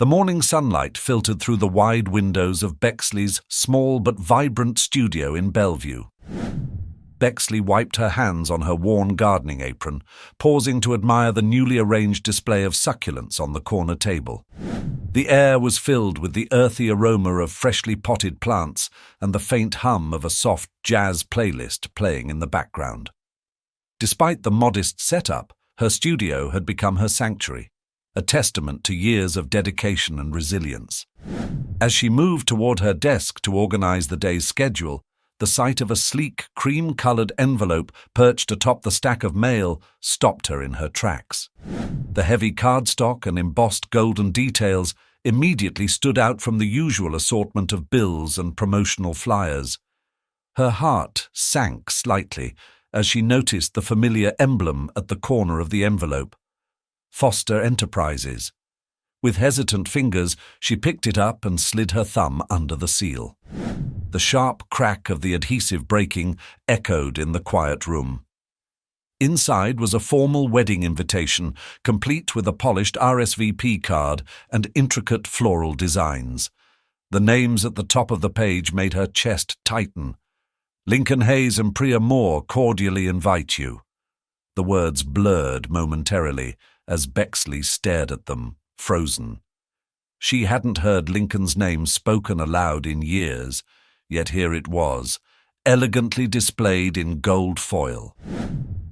The morning sunlight filtered through the wide windows of Bexley's small but vibrant studio in Bellevue. Bexley wiped her hands on her worn gardening apron, pausing to admire the newly arranged display of succulents on the corner table. The air was filled with the earthy aroma of freshly potted plants and the faint hum of a soft jazz playlist playing in the background. Despite the modest setup, her studio had become her sanctuary, a testament to years of dedication and resilience. As she moved toward her desk to organize the day's schedule, the sight of a sleek, cream-colored envelope perched atop the stack of mail stopped her in her tracks. The heavy cardstock and embossed golden details immediately stood out from the usual assortment of bills and promotional flyers. Her heart sank slightly as she noticed the familiar emblem at the corner of the envelope. Foster Enterprises. With hesitant fingers, she picked it up and slid her thumb under the seal. The sharp crack of the adhesive breaking echoed in the quiet room. Inside was a formal wedding invitation, complete with a polished RSVP card and intricate floral designs. The names at the top of the page made her chest tighten. Lincoln Hayes and Priya Moore cordially invite you. The words blurred momentarily as Bexley stared at them, frozen. She hadn't heard Lincoln's name spoken aloud in years, yet here it was, elegantly displayed in gold foil.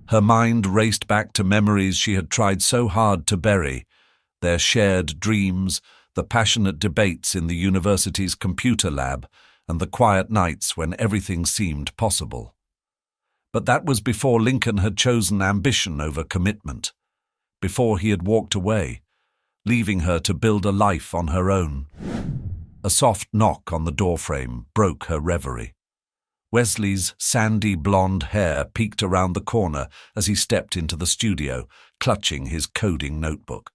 Her mind raced back to memories she had tried so hard to bury, their shared dreams, the passionate debates in the university's computer lab, and the quiet nights when everything seemed possible. But that was before Lincoln had chosen ambition over commitment, before he had walked away, leaving her to build a life on her own. A soft knock on the doorframe broke her reverie. Wesley's sandy blonde hair peeked around the corner as he stepped into the studio, clutching his coding notebook.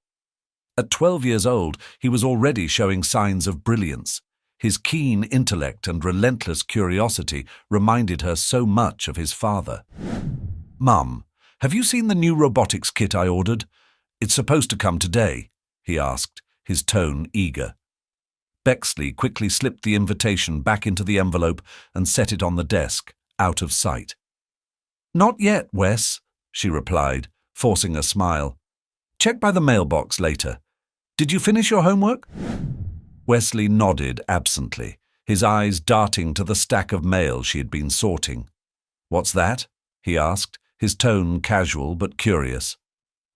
At 12 years old, he was already showing signs of brilliance. His keen intellect and relentless curiosity reminded her so much of his father. "Mum, have you seen the new robotics kit I ordered? It's supposed to come today," he asked, his tone eager. Bexley quickly slipped the invitation back into the envelope and set it on the desk, out of sight. "Not yet, Wes," she replied, forcing a smile. "Check by the mailbox later. Did you finish your homework?" Wesley nodded absently, his eyes darting to the stack of mail she had been sorting. "What's that?" he asked, his tone casual but curious.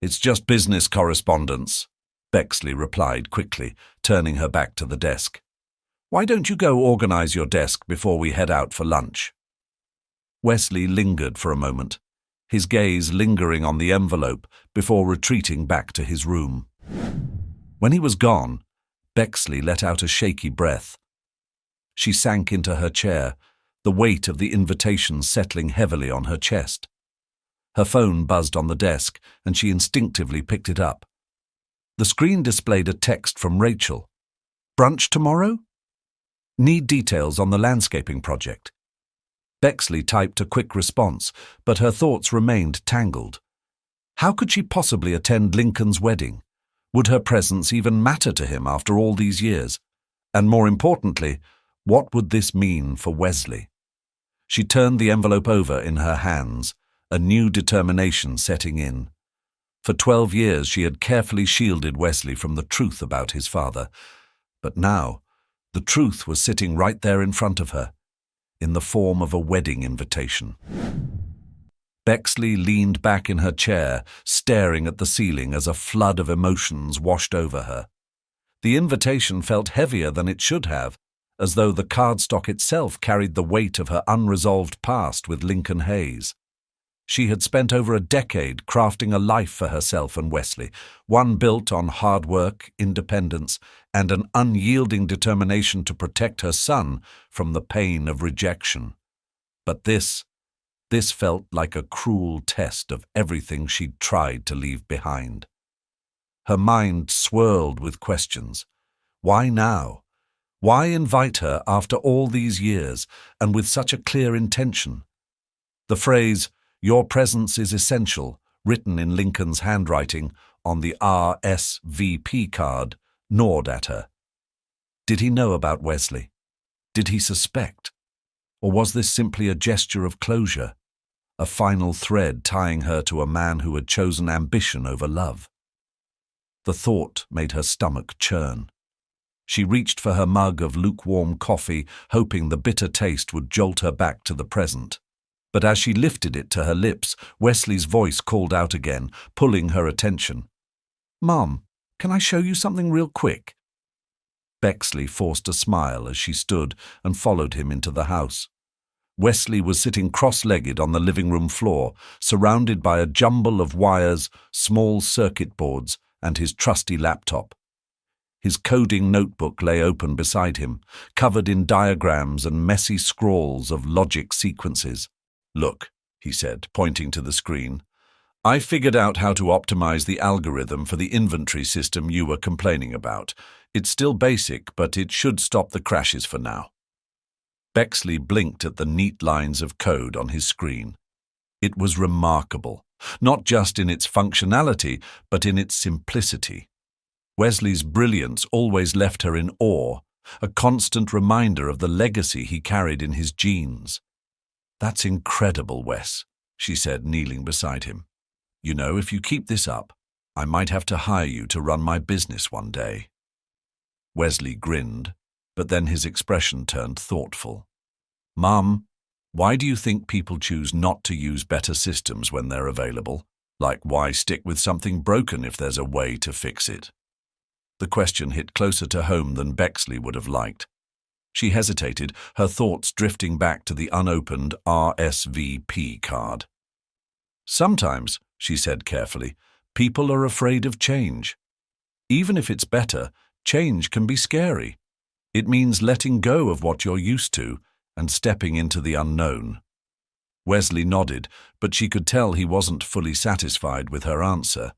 "It's just business correspondence," Bexley replied quickly, turning her back to the desk. "Why don't you go organize your desk before we head out for lunch?" Wesley lingered for a moment, his gaze lingering on the envelope before retreating back to his room. When he was gone, Bexley let out a shaky breath. She sank into her chair, the weight of the invitation settling heavily on her chest. Her phone buzzed on the desk, and she instinctively picked it up. The screen displayed a text from Rachel. "Brunch tomorrow? Need details on the landscaping project." Bexley typed a quick response, but her thoughts remained tangled. How could she possibly attend Lincoln's wedding? Would her presence even matter to him after all these years? And more importantly, what would this mean for Wesley? She turned the envelope over in her hands, a new determination setting in. For 12 years she had carefully shielded Wesley from the truth about his father. But now, the truth was sitting right there in front of her, in the form of a wedding invitation. Bexley leaned back in her chair, staring at the ceiling as a flood of emotions washed over her. The invitation felt heavier than it should have, as though the cardstock itself carried the weight of her unresolved past with Lincoln Hayes. She had spent over a decade crafting a life for herself and Wesley, one built on hard work, independence, and an unyielding determination to protect her son from the pain of rejection. But this felt like a cruel test of everything she'd tried to leave behind. Her mind swirled with questions. Why now? Why invite her after all these years and with such a clear intention? The phrase, "Your presence is essential," written in Lincoln's handwriting on the RSVP card, gnawed at her. Did he know about Wesley? Did he suspect? Or was this simply a gesture of closure, a final thread tying her to a man who had chosen ambition over love? The thought made her stomach churn. She reached for her mug of lukewarm coffee, hoping the bitter taste would jolt her back to the present. But as she lifted it to her lips, Wesley's voice called out again, pulling her attention. "Mom, can I show you something real quick?" Bexley forced a smile as she stood and followed him into the house. Wesley was sitting cross-legged on the living room floor, surrounded by a jumble of wires, small circuit boards, and his trusty laptop. His coding notebook lay open beside him, covered in diagrams and messy scrawls of logic sequences. "Look," he said, pointing to the screen. "I figured out how to optimize the algorithm for the inventory system you were complaining about. It's still basic, but it should stop the crashes for now." Bexley blinked at the neat lines of code on his screen. It was remarkable, not just in its functionality, but in its simplicity. Wesley's brilliance always left her in awe, a constant reminder of the legacy he carried in his genes. "That's incredible, Wes," she said, kneeling beside him. "You know, if you keep this up, I might have to hire you to run my business one day." Wesley grinned, but then his expression turned thoughtful. "Mum, why do you think people choose not to use better systems when they're available? Like, why stick with something broken if there's a way to fix it?" The question hit closer to home than Bexley would have liked. She hesitated, her thoughts drifting back to the unopened RSVP card. "Sometimes," she said carefully, "people are afraid of change. Even if it's better, change can be scary. It means letting go of what you're used to and stepping into the unknown." Wesley nodded, but she could tell he wasn't fully satisfied with her answer.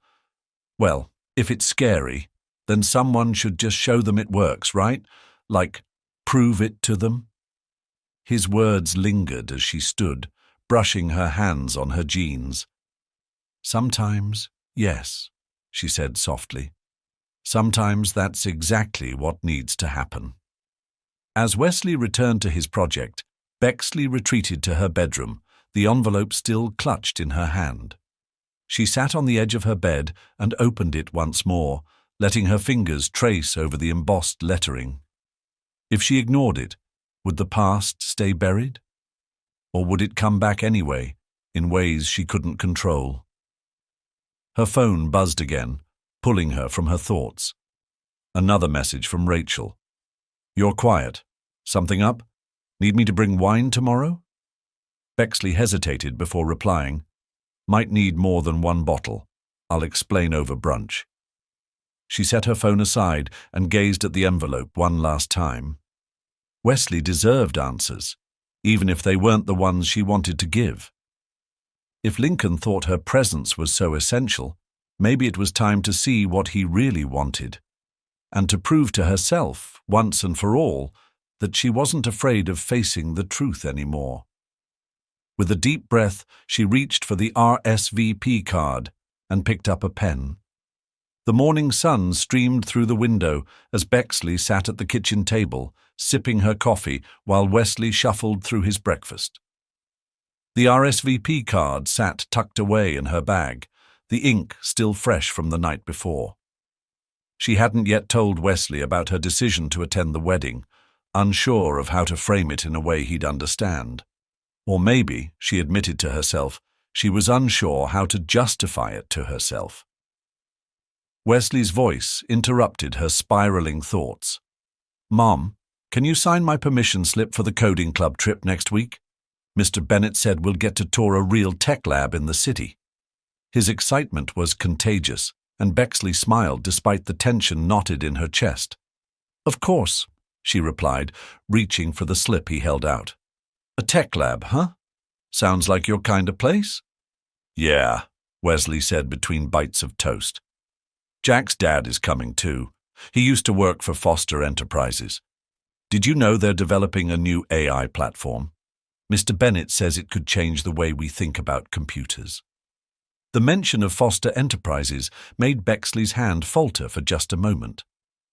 "Well, if it's scary, then someone should just show them it works, right? Like, prove it to them." His words lingered as she stood, brushing her hands on her jeans. "Sometimes, yes," she said softly. "Sometimes that's exactly what needs to happen." As Wesley returned to his project, Bexley retreated to her bedroom, the envelope still clutched in her hand. She sat on the edge of her bed and opened it once more, letting her fingers trace over the embossed lettering. If she ignored it, would the past stay buried? Or would it come back anyway, in ways she couldn't control? Her phone buzzed again, pulling her from her thoughts. Another message from Rachel. "You're quiet. Something up? Need me to bring wine tomorrow?" Bexley hesitated before replying. "Might need more than one bottle. I'll explain over brunch." She set her phone aside and gazed at the envelope one last time. Wesley deserved answers, even if they weren't the ones she wanted to give. If Lincoln thought her presence was so essential, maybe it was time to see what he really wanted, and to prove to herself, once and for all, that she wasn't afraid of facing the truth anymore. With a deep breath, she reached for the RSVP card and picked up a pen. The morning sun streamed through the window as Bexley sat at the kitchen table, sipping her coffee while Wesley shuffled through his breakfast. The RSVP card sat tucked away in her bag, the ink still fresh from the night before. She hadn't yet told Wesley about her decision to attend the wedding, unsure of how to frame it in a way he'd understand. Or maybe, she admitted to herself, she was unsure how to justify it to herself. Wesley's voice interrupted her spiraling thoughts. "Mom, can you sign my permission slip for the coding club trip next week? Mr. Bennett said we'll get to tour a real tech lab in the city." His excitement was contagious, and Bexley smiled despite the tension knotted in her chest. "Of course," she replied, reaching for the slip he held out. "A tech lab, huh? Sounds like your kind of place." "Yeah," Wesley said between bites of toast. "Jack's dad is coming too. He used to work for Foster Enterprises. Did you know they're developing a new AI platform? Mr. Bennett says it could change the way we think about computers." The mention of Foster Enterprises made Bexley's hand falter for just a moment.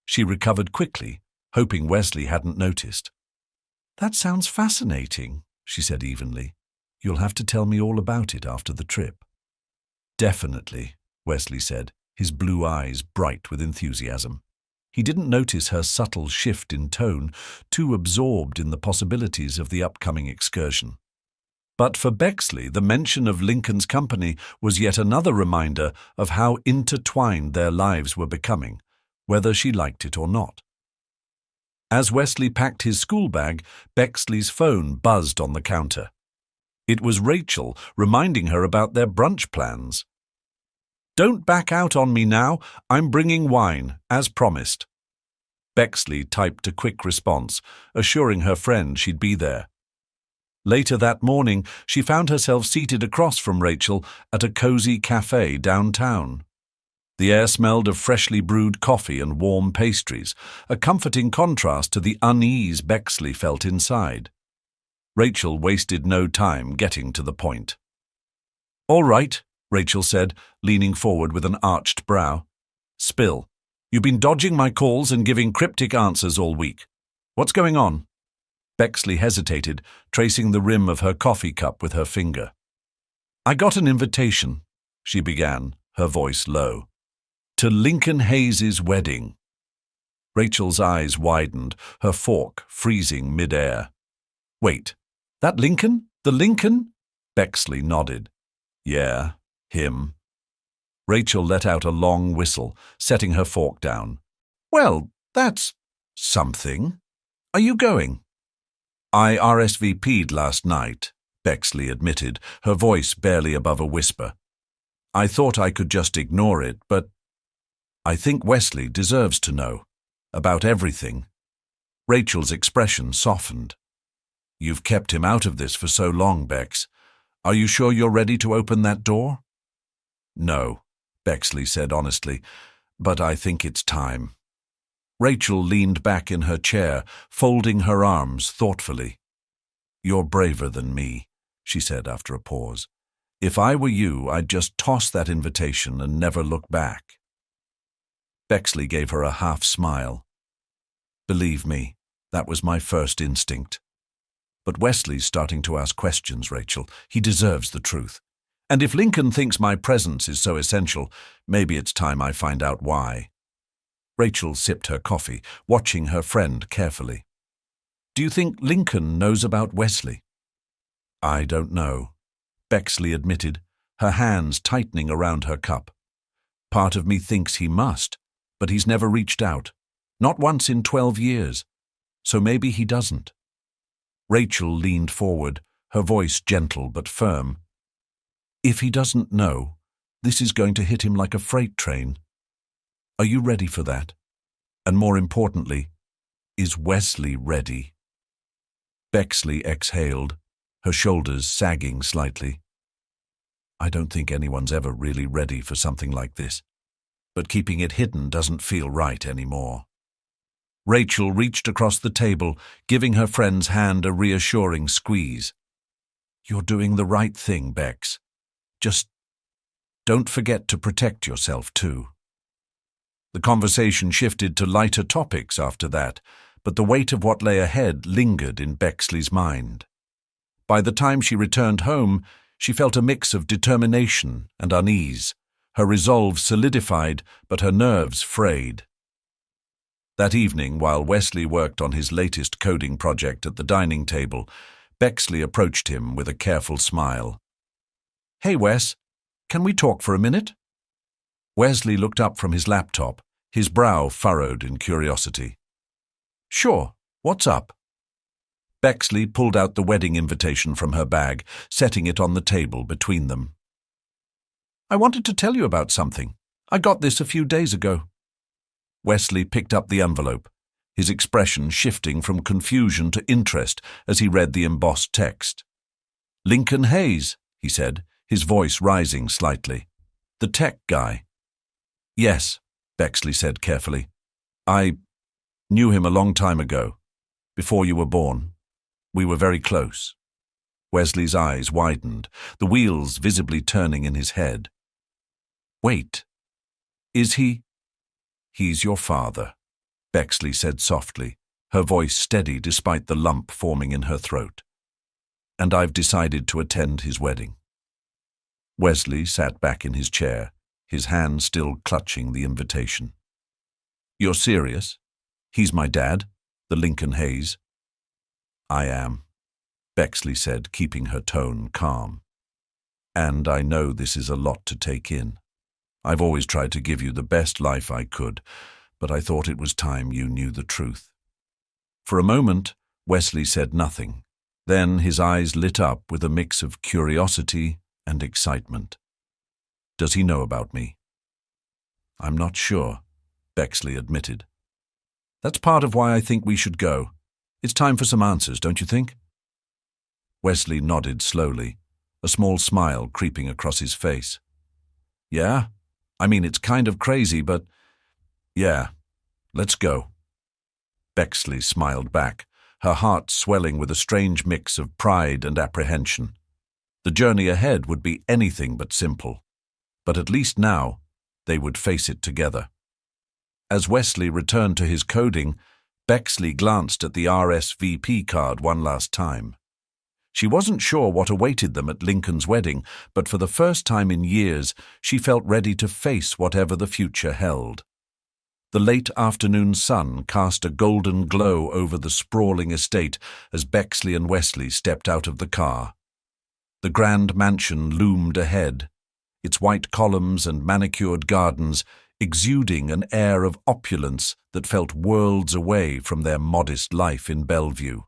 She recovered quickly, hoping Wesley hadn't noticed. "That sounds fascinating," she said evenly. "You'll have to tell me all about it after the trip." "Definitely," Wesley said, his blue eyes bright with enthusiasm. He didn't notice her subtle shift in tone, too absorbed in the possibilities of the upcoming excursion. But for Bexley, the mention of Lincoln's company was yet another reminder of how intertwined their lives were becoming, whether she liked it or not. As Wesley packed his school bag, Bexley's phone buzzed on the counter. It was Rachel reminding her about their brunch plans. "Don't back out on me now. I'm bringing wine, as promised." Bexley typed a quick response, assuring her friend she'd be there. Later that morning, she found herself seated across from Rachel at a cozy cafe downtown. The air smelled of freshly brewed coffee and warm pastries, a comforting contrast to the unease Bexley felt inside. Rachel wasted no time getting to the point. "All right," Rachel said, leaning forward with an arched brow. "Spill. You've been dodging my calls and giving cryptic answers all week. What's going on?" Bexley hesitated, tracing the rim of her coffee cup with her finger. "I got an invitation," she began, her voice low, "to Lincoln Hayes's wedding." Rachel's eyes widened, her fork freezing mid-air. "Wait, that Lincoln? The Lincoln?" Bexley nodded. "Yeah, him." Rachel let out a long whistle, setting her fork down. "Well, that's something. Are you going?" "I RSVP'd last night," Bexley admitted, her voice barely above a whisper. "I thought I could just ignore it, but I think Wesley deserves to know. About everything." Rachel's expression softened. "You've kept him out of this for so long, Bex. Are you sure you're ready to open that door?" "No," Bexley said honestly, "but I think it's time." Rachel leaned back in her chair, folding her arms thoughtfully. "You're braver than me," she said after a pause. "If I were you, I'd just toss that invitation and never look back." Bexley gave her a half-smile. "Believe me, that was my first instinct. But Wesley's starting to ask questions, Rachel. He deserves the truth. And if Lincoln thinks my presence is so essential, maybe it's time I find out why." Rachel sipped her coffee, watching her friend carefully. "Do you think Lincoln knows about Wesley?" "I don't know," Bexley admitted, her hands tightening around her cup. "Part of me thinks he must, but he's never reached out. Not once in 12 years. So maybe he doesn't." Rachel leaned forward, her voice gentle but firm. "If he doesn't know, this is going to hit him like a freight train. Are you ready for that? And more importantly, is Wesley ready?" Bexley exhaled, her shoulders sagging slightly. "I don't think anyone's ever really ready for something like this, but keeping it hidden doesn't feel right anymore." Rachel reached across the table, giving her friend's hand a reassuring squeeze. "You're doing the right thing, Bex. Just don't forget to protect yourself, too." The conversation shifted to lighter topics after that, but the weight of what lay ahead lingered in Bexley's mind. By the time she returned home, she felt a mix of determination and unease, her resolve solidified but her nerves frayed. That evening, while Wesley worked on his latest coding project at the dining table, Bexley approached him with a careful smile. "Hey, Wes, can we talk for a minute?" Wesley looked up from his laptop, his brow furrowed in curiosity. "Sure, what's up?" Bexley pulled out the wedding invitation from her bag, setting it on the table between them. "I wanted to tell you about something. I got this a few days ago." Wesley picked up the envelope, his expression shifting from confusion to interest as he read the embossed text. "Lincoln Hayes," he said, his voice rising slightly. "The tech guy." "Yes," Bexley said carefully. "I knew him a long time ago, before you were born. We were very close." Wesley's eyes widened, the wheels visibly turning in his head. "Wait, is he?" "He's your father." Bexley said softly, her voice steady despite the lump forming in her throat. And I've decided to attend his wedding. Wesley sat back in his chair, his hand still clutching the invitation. You're serious? He's my dad, the Lincoln Hayes. I am, Bexley said, keeping her tone calm. And I know this is a lot to take in. I've always tried to give you the best life I could, but I thought it was time you knew the truth. For a moment, Wesley said nothing. Then his eyes lit up with a mix of curiosity and excitement. Does he know about me? I'm not sure, Bexley admitted. That's part of why I think we should go. It's time for some answers, don't you think? Wesley nodded slowly, a small smile creeping across his face. Yeah? I mean, it's kind of crazy, but yeah, let's go. Bexley smiled back, her heart swelling with a strange mix of pride and apprehension. The journey ahead would be anything but simple, but at least now they would face it together. As Wesley returned to his coding, Bexley glanced at the RSVP card one last time. She wasn't sure what awaited them at Lincoln's wedding, but for the first time in years, she felt ready to face whatever the future held. The late afternoon sun cast a golden glow over the sprawling estate as Bexley and Wesley stepped out of the car. The grand mansion loomed ahead, its white columns and manicured gardens exuding an air of opulence that felt worlds away from their modest life in Bellevue.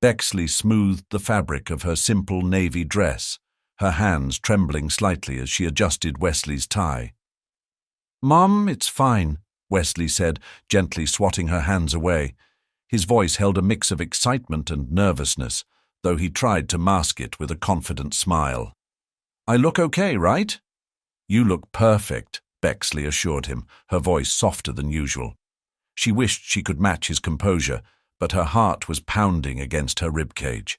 Bexley smoothed the fabric of her simple navy dress, her hands trembling slightly as she adjusted Wesley's tie. "Mom, it's fine," Wesley said, gently swatting her hands away. His voice held a mix of excitement and nervousness, though he tried to mask it with a confident smile. "I look okay, right?" "You look perfect," Bexley assured him, her voice softer than usual. She wished she could match his composure, but her heart was pounding against her ribcage.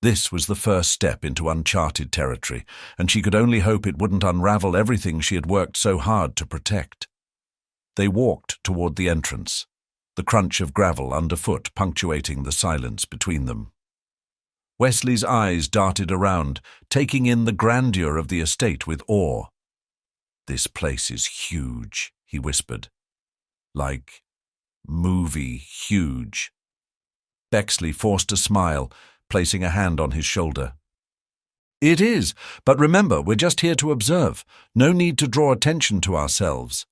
This was the first step into uncharted territory, and she could only hope it wouldn't unravel everything she had worked so hard to protect. They walked toward the entrance, the crunch of gravel underfoot punctuating the silence between them. Wesley's eyes darted around, taking in the grandeur of the estate with awe. "This place is huge," he whispered. "Like movie huge." Bexley forced a smile, placing a hand on his shoulder. "It is, but remember, we're just here to observe. No need to draw attention to ourselves."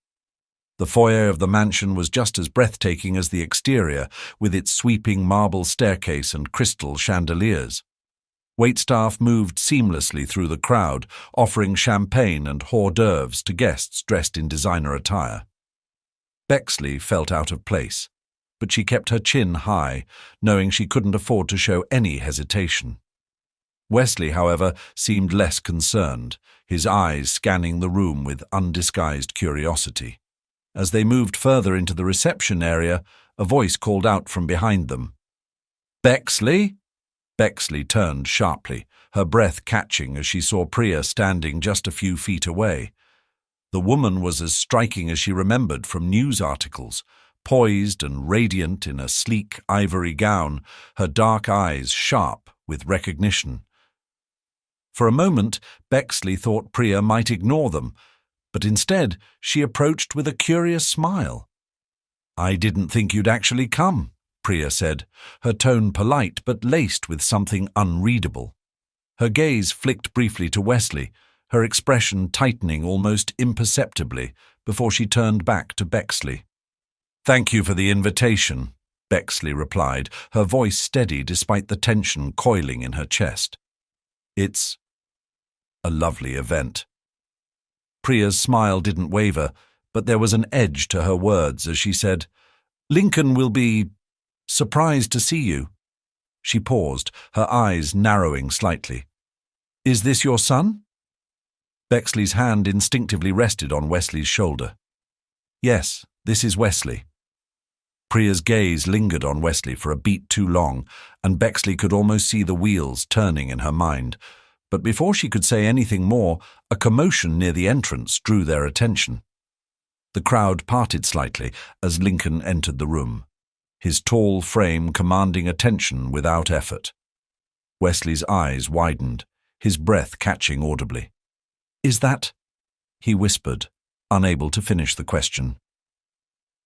The foyer of the mansion was just as breathtaking as the exterior, with its sweeping marble staircase and crystal chandeliers. Waitstaff moved seamlessly through the crowd, offering champagne and hors d'oeuvres to guests dressed in designer attire. Bexley felt out of place, but she kept her chin high, knowing she couldn't afford to show any hesitation. Wesley, however, seemed less concerned, his eyes scanning the room with undisguised curiosity. As they moved further into the reception area, a voice called out from behind them. "Bexley?" Bexley turned sharply, her breath catching as she saw Priya standing just a few feet away. The woman was as striking as she remembered from news articles, poised and radiant in a sleek ivory gown, her dark eyes sharp with recognition. For a moment, Bexley thought Priya might ignore them, but instead she approached with a curious smile. "I didn't think you'd actually come," Priya said, her tone polite but laced with something unreadable. Her gaze flicked briefly to Wesley, her expression tightening almost imperceptibly before she turned back to Bexley. "Thank you for the invitation," Bexley replied, her voice steady despite the tension coiling in her chest. "It's a lovely event." Priya's smile didn't waver, but there was an edge to her words as she said, "Lincoln will be surprised to see you." She paused, her eyes narrowing slightly. "Is this your son?" Bexley's hand instinctively rested on Wesley's shoulder. "Yes, this is Wesley." Priya's gaze lingered on Wesley for a beat too long, and Bexley could almost see the wheels turning in her mind. But before she could say anything more, a commotion near the entrance drew their attention. The crowd parted slightly as Lincoln entered the room, his tall frame commanding attention without effort. Wesley's eyes widened, his breath catching audibly. "Is that—" he whispered, unable to finish the question.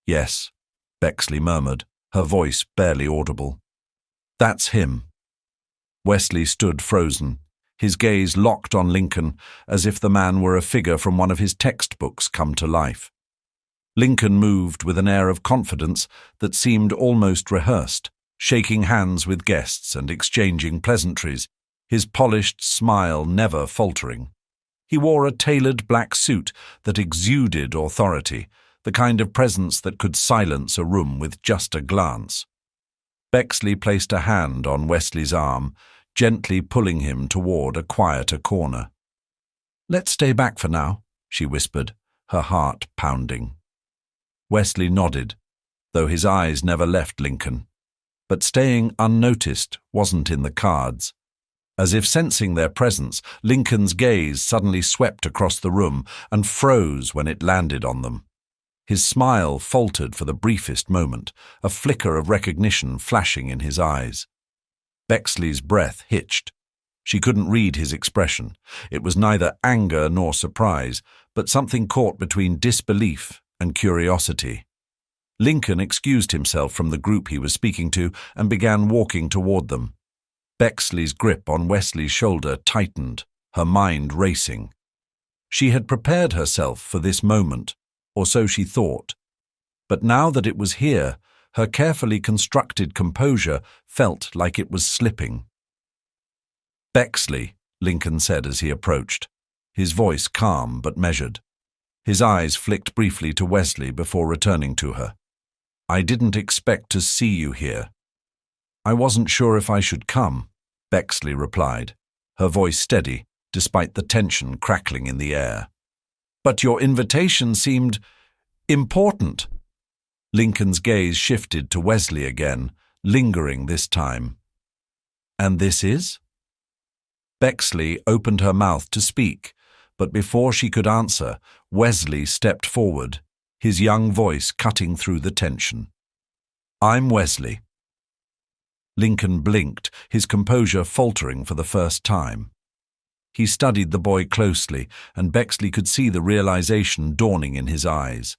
"Yes," Bexley murmured, her voice barely audible. "That's him." Wesley stood frozen, his gaze locked on Lincoln, as if the man were a figure from one of his textbooks come to life. Lincoln moved with an air of confidence that seemed almost rehearsed, shaking hands with guests and exchanging pleasantries, his polished smile never faltering. He wore a tailored black suit that exuded authority, the kind of presence that could silence a room with just a glance. Bexley placed a hand on Wesley's arm, gently pulling him toward a quieter corner. "Let's stay back for now," she whispered, her heart pounding. Wesley nodded, though his eyes never left Lincoln. But staying unnoticed wasn't in the cards. As if sensing their presence, Lincoln's gaze suddenly swept across the room and froze when it landed on them. His smile faltered for the briefest moment, a flicker of recognition flashing in his eyes. Bexley's breath hitched. She couldn't read his expression. It was neither anger nor surprise, but something caught between disbelief and curiosity. Lincoln excused himself from the group he was speaking to and began walking toward them. Bexley's grip on Wesley's shoulder tightened, her mind racing. She had prepared herself for this moment, or so she thought. But now that it was here, her carefully constructed composure felt like it was slipping. "Bexley," Lincoln said as he approached, his voice calm but measured. His eyes flicked briefly to Wesley before returning to her. "I didn't expect to see you here." "I wasn't sure if I should come," Bexley replied, her voice steady despite the tension crackling in the air. "But your invitation seemed important." Lincoln's gaze shifted to Wesley again, lingering this time. "And this is?" Bexley opened her mouth to speak, but before she could answer, Wesley stepped forward, his young voice cutting through the tension. "I'm Wesley." Lincoln blinked, his composure faltering for the first time. He studied the boy closely, and Bexley could see the realization dawning in his eyes.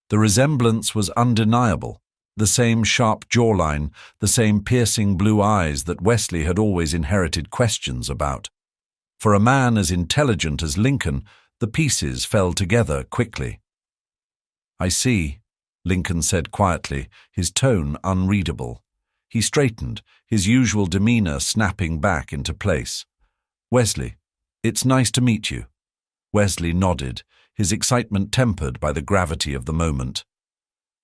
The resemblance was undeniable, the same sharp jawline, the same piercing blue eyes that Wesley had always inherited questions about. For a man as intelligent as Lincoln, the pieces fell together quickly. "I see," Lincoln said quietly, his tone unreadable. He straightened, his usual demeanor snapping back into place. "Wesley, it's nice to meet you." Wesley nodded, his excitement tempered by the gravity of the moment.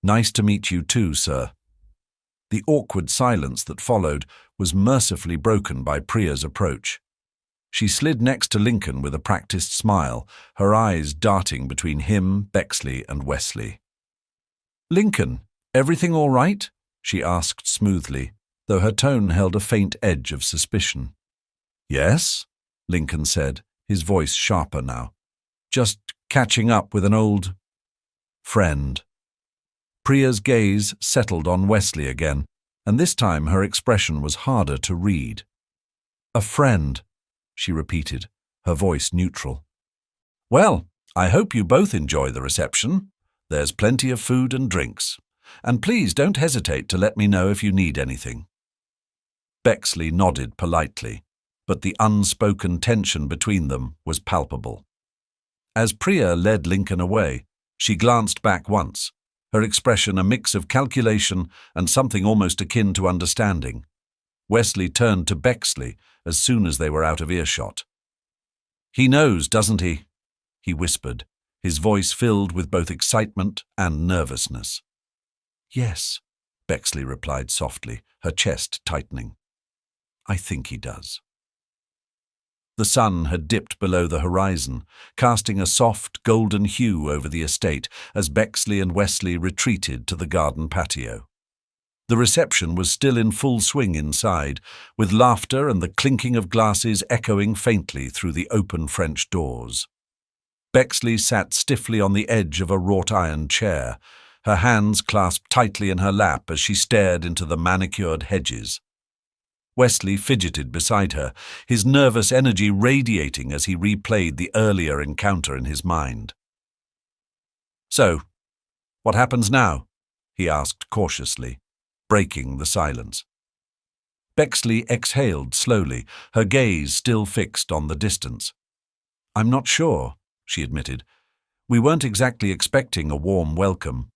"Nice to meet you too, sir." The awkward silence that followed was mercifully broken by Priya's approach. She slid next to Lincoln with a practiced smile, her eyes darting between him, Bexley, and Wesley. "Lincoln, everything all right?" she asked smoothly, though her tone held a faint edge of suspicion. "Yes," Lincoln said, his voice sharper now. "Just catching up with an old friend." Priya's gaze settled on Wesley again, and this time her expression was harder to read. "A friend," she repeated, her voice neutral. "Well, I hope you both enjoy the reception. There's plenty of food and drinks. And please don't hesitate to let me know if you need anything." Bexley nodded politely, but the unspoken tension between them was palpable. As Priya led Lincoln away, she glanced back once, her expression a mix of calculation and something almost akin to understanding. Wesley turned to Bexley as soon as they were out of earshot. "He knows, doesn't he?" he whispered, his voice filled with both excitement and nervousness. "Yes," Bexley replied softly, her chest tightening. "I think he does." The sun had dipped below the horizon, casting a soft, golden hue over the estate as Bexley and Wesley retreated to the garden patio. The reception was still in full swing inside, with laughter and the clinking of glasses echoing faintly through the open French doors. Bexley sat stiffly on the edge of a wrought-iron chair, her hands clasped tightly in her lap as she stared into the manicured hedges. Wesley fidgeted beside her, his nervous energy radiating as he replayed the earlier encounter in his mind. "So, what happens now?" he asked cautiously, breaking the silence. Bexley exhaled slowly, her gaze still fixed on the distance. "I'm not sure," she admitted. "We weren't exactly expecting a warm welcome."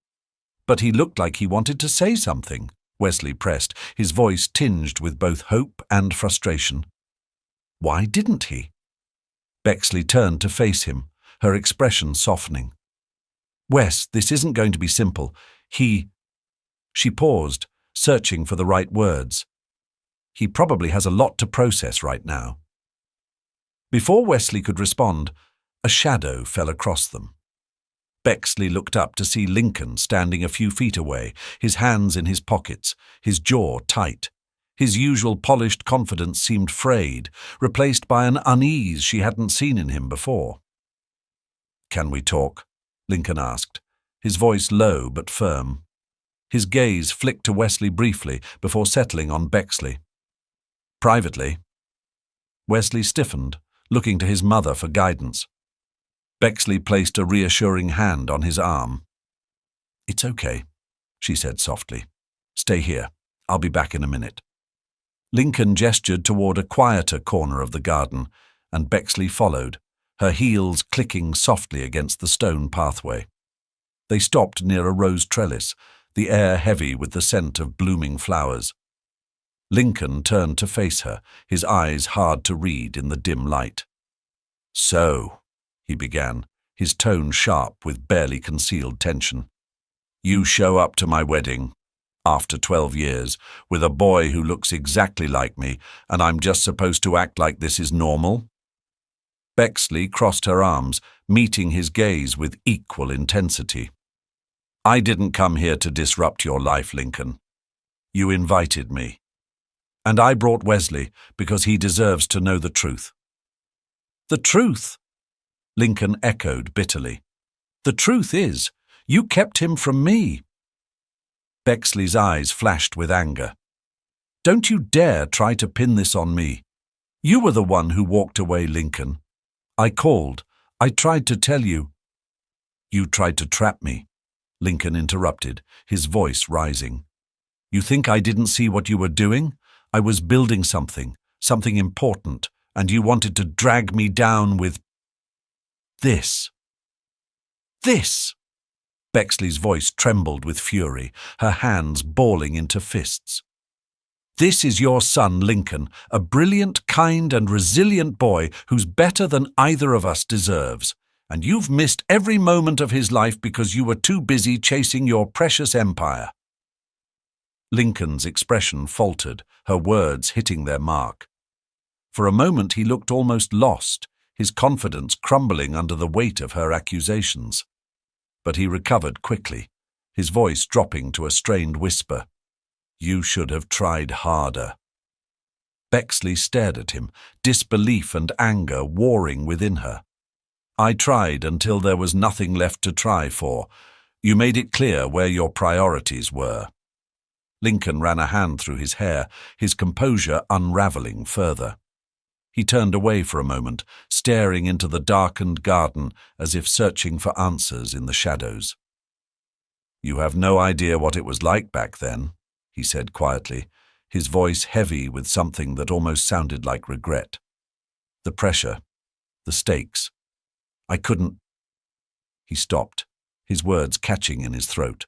"But he looked like he wanted to say something," Wesley pressed, his voice tinged with both hope and frustration. "Why didn't he?" Bexley turned to face him, her expression softening. "Wes, this isn't going to be simple. She paused, searching for the right words. "He probably has a lot to process right now." Before Wesley could respond, a shadow fell across them. Bexley looked up to see Lincoln standing a few feet away, his hands in his pockets, his jaw tight. His usual polished confidence seemed frayed, replaced by an unease she hadn't seen in him before. "Can we talk?" Lincoln asked, his voice low but firm. His gaze flicked to Wesley briefly before settling on Bexley. "Privately." Wesley stiffened, looking to his mother for guidance. Bexley placed a reassuring hand on his arm. "It's okay," she said softly. "Stay here. I'll be back in a minute." Lincoln gestured toward a quieter corner of the garden, and Bexley followed, her heels clicking softly against the stone pathway. They stopped near a rose trellis, the air heavy with the scent of blooming flowers. Lincoln turned to face her, his eyes hard to read in the dim light. "So," he began, his tone sharp with barely concealed tension. "You show up to my wedding, after 12 years, with a boy who looks exactly like me, and I'm just supposed to act like this is normal?" Bexley crossed her arms, meeting his gaze with equal intensity. "I didn't come here to disrupt your life, Lincoln. You invited me. And I brought Wesley because he deserves to know the truth." "The truth?" Lincoln echoed bitterly. "The truth is, you kept him from me." Bexley's eyes flashed with anger. "Don't you dare try to pin this on me. You were the one who walked away, Lincoln. I called. I tried to tell you." "You tried to trap me," Lincoln interrupted, his voice rising. "You think I didn't see what you were doing? I was building something important, and you wanted to drag me down with this." "This!" Bexley's voice trembled with fury, her hands balling into fists. "This is your son, Lincoln, a brilliant, kind, and resilient boy who's better than either of us deserves. And you've missed every moment of his life because you were too busy chasing your precious empire." Lincoln's expression faltered, her words hitting their mark. For a moment he looked almost lost, his confidence crumbling under the weight of her accusations. But he recovered quickly, his voice dropping to a strained whisper. "You should have tried harder." Bexley stared at him, disbelief and anger warring within her. "I tried until there was nothing left to try for. You made it clear where your priorities were." Lincoln ran a hand through his hair, his composure unraveling further. He turned away for a moment, staring into the darkened garden as if searching for answers in the shadows. "You have no idea what it was like back then," he said quietly, his voice heavy with something that almost sounded like regret. "The pressure, the stakes. I couldn't—" He stopped, his words catching in his throat.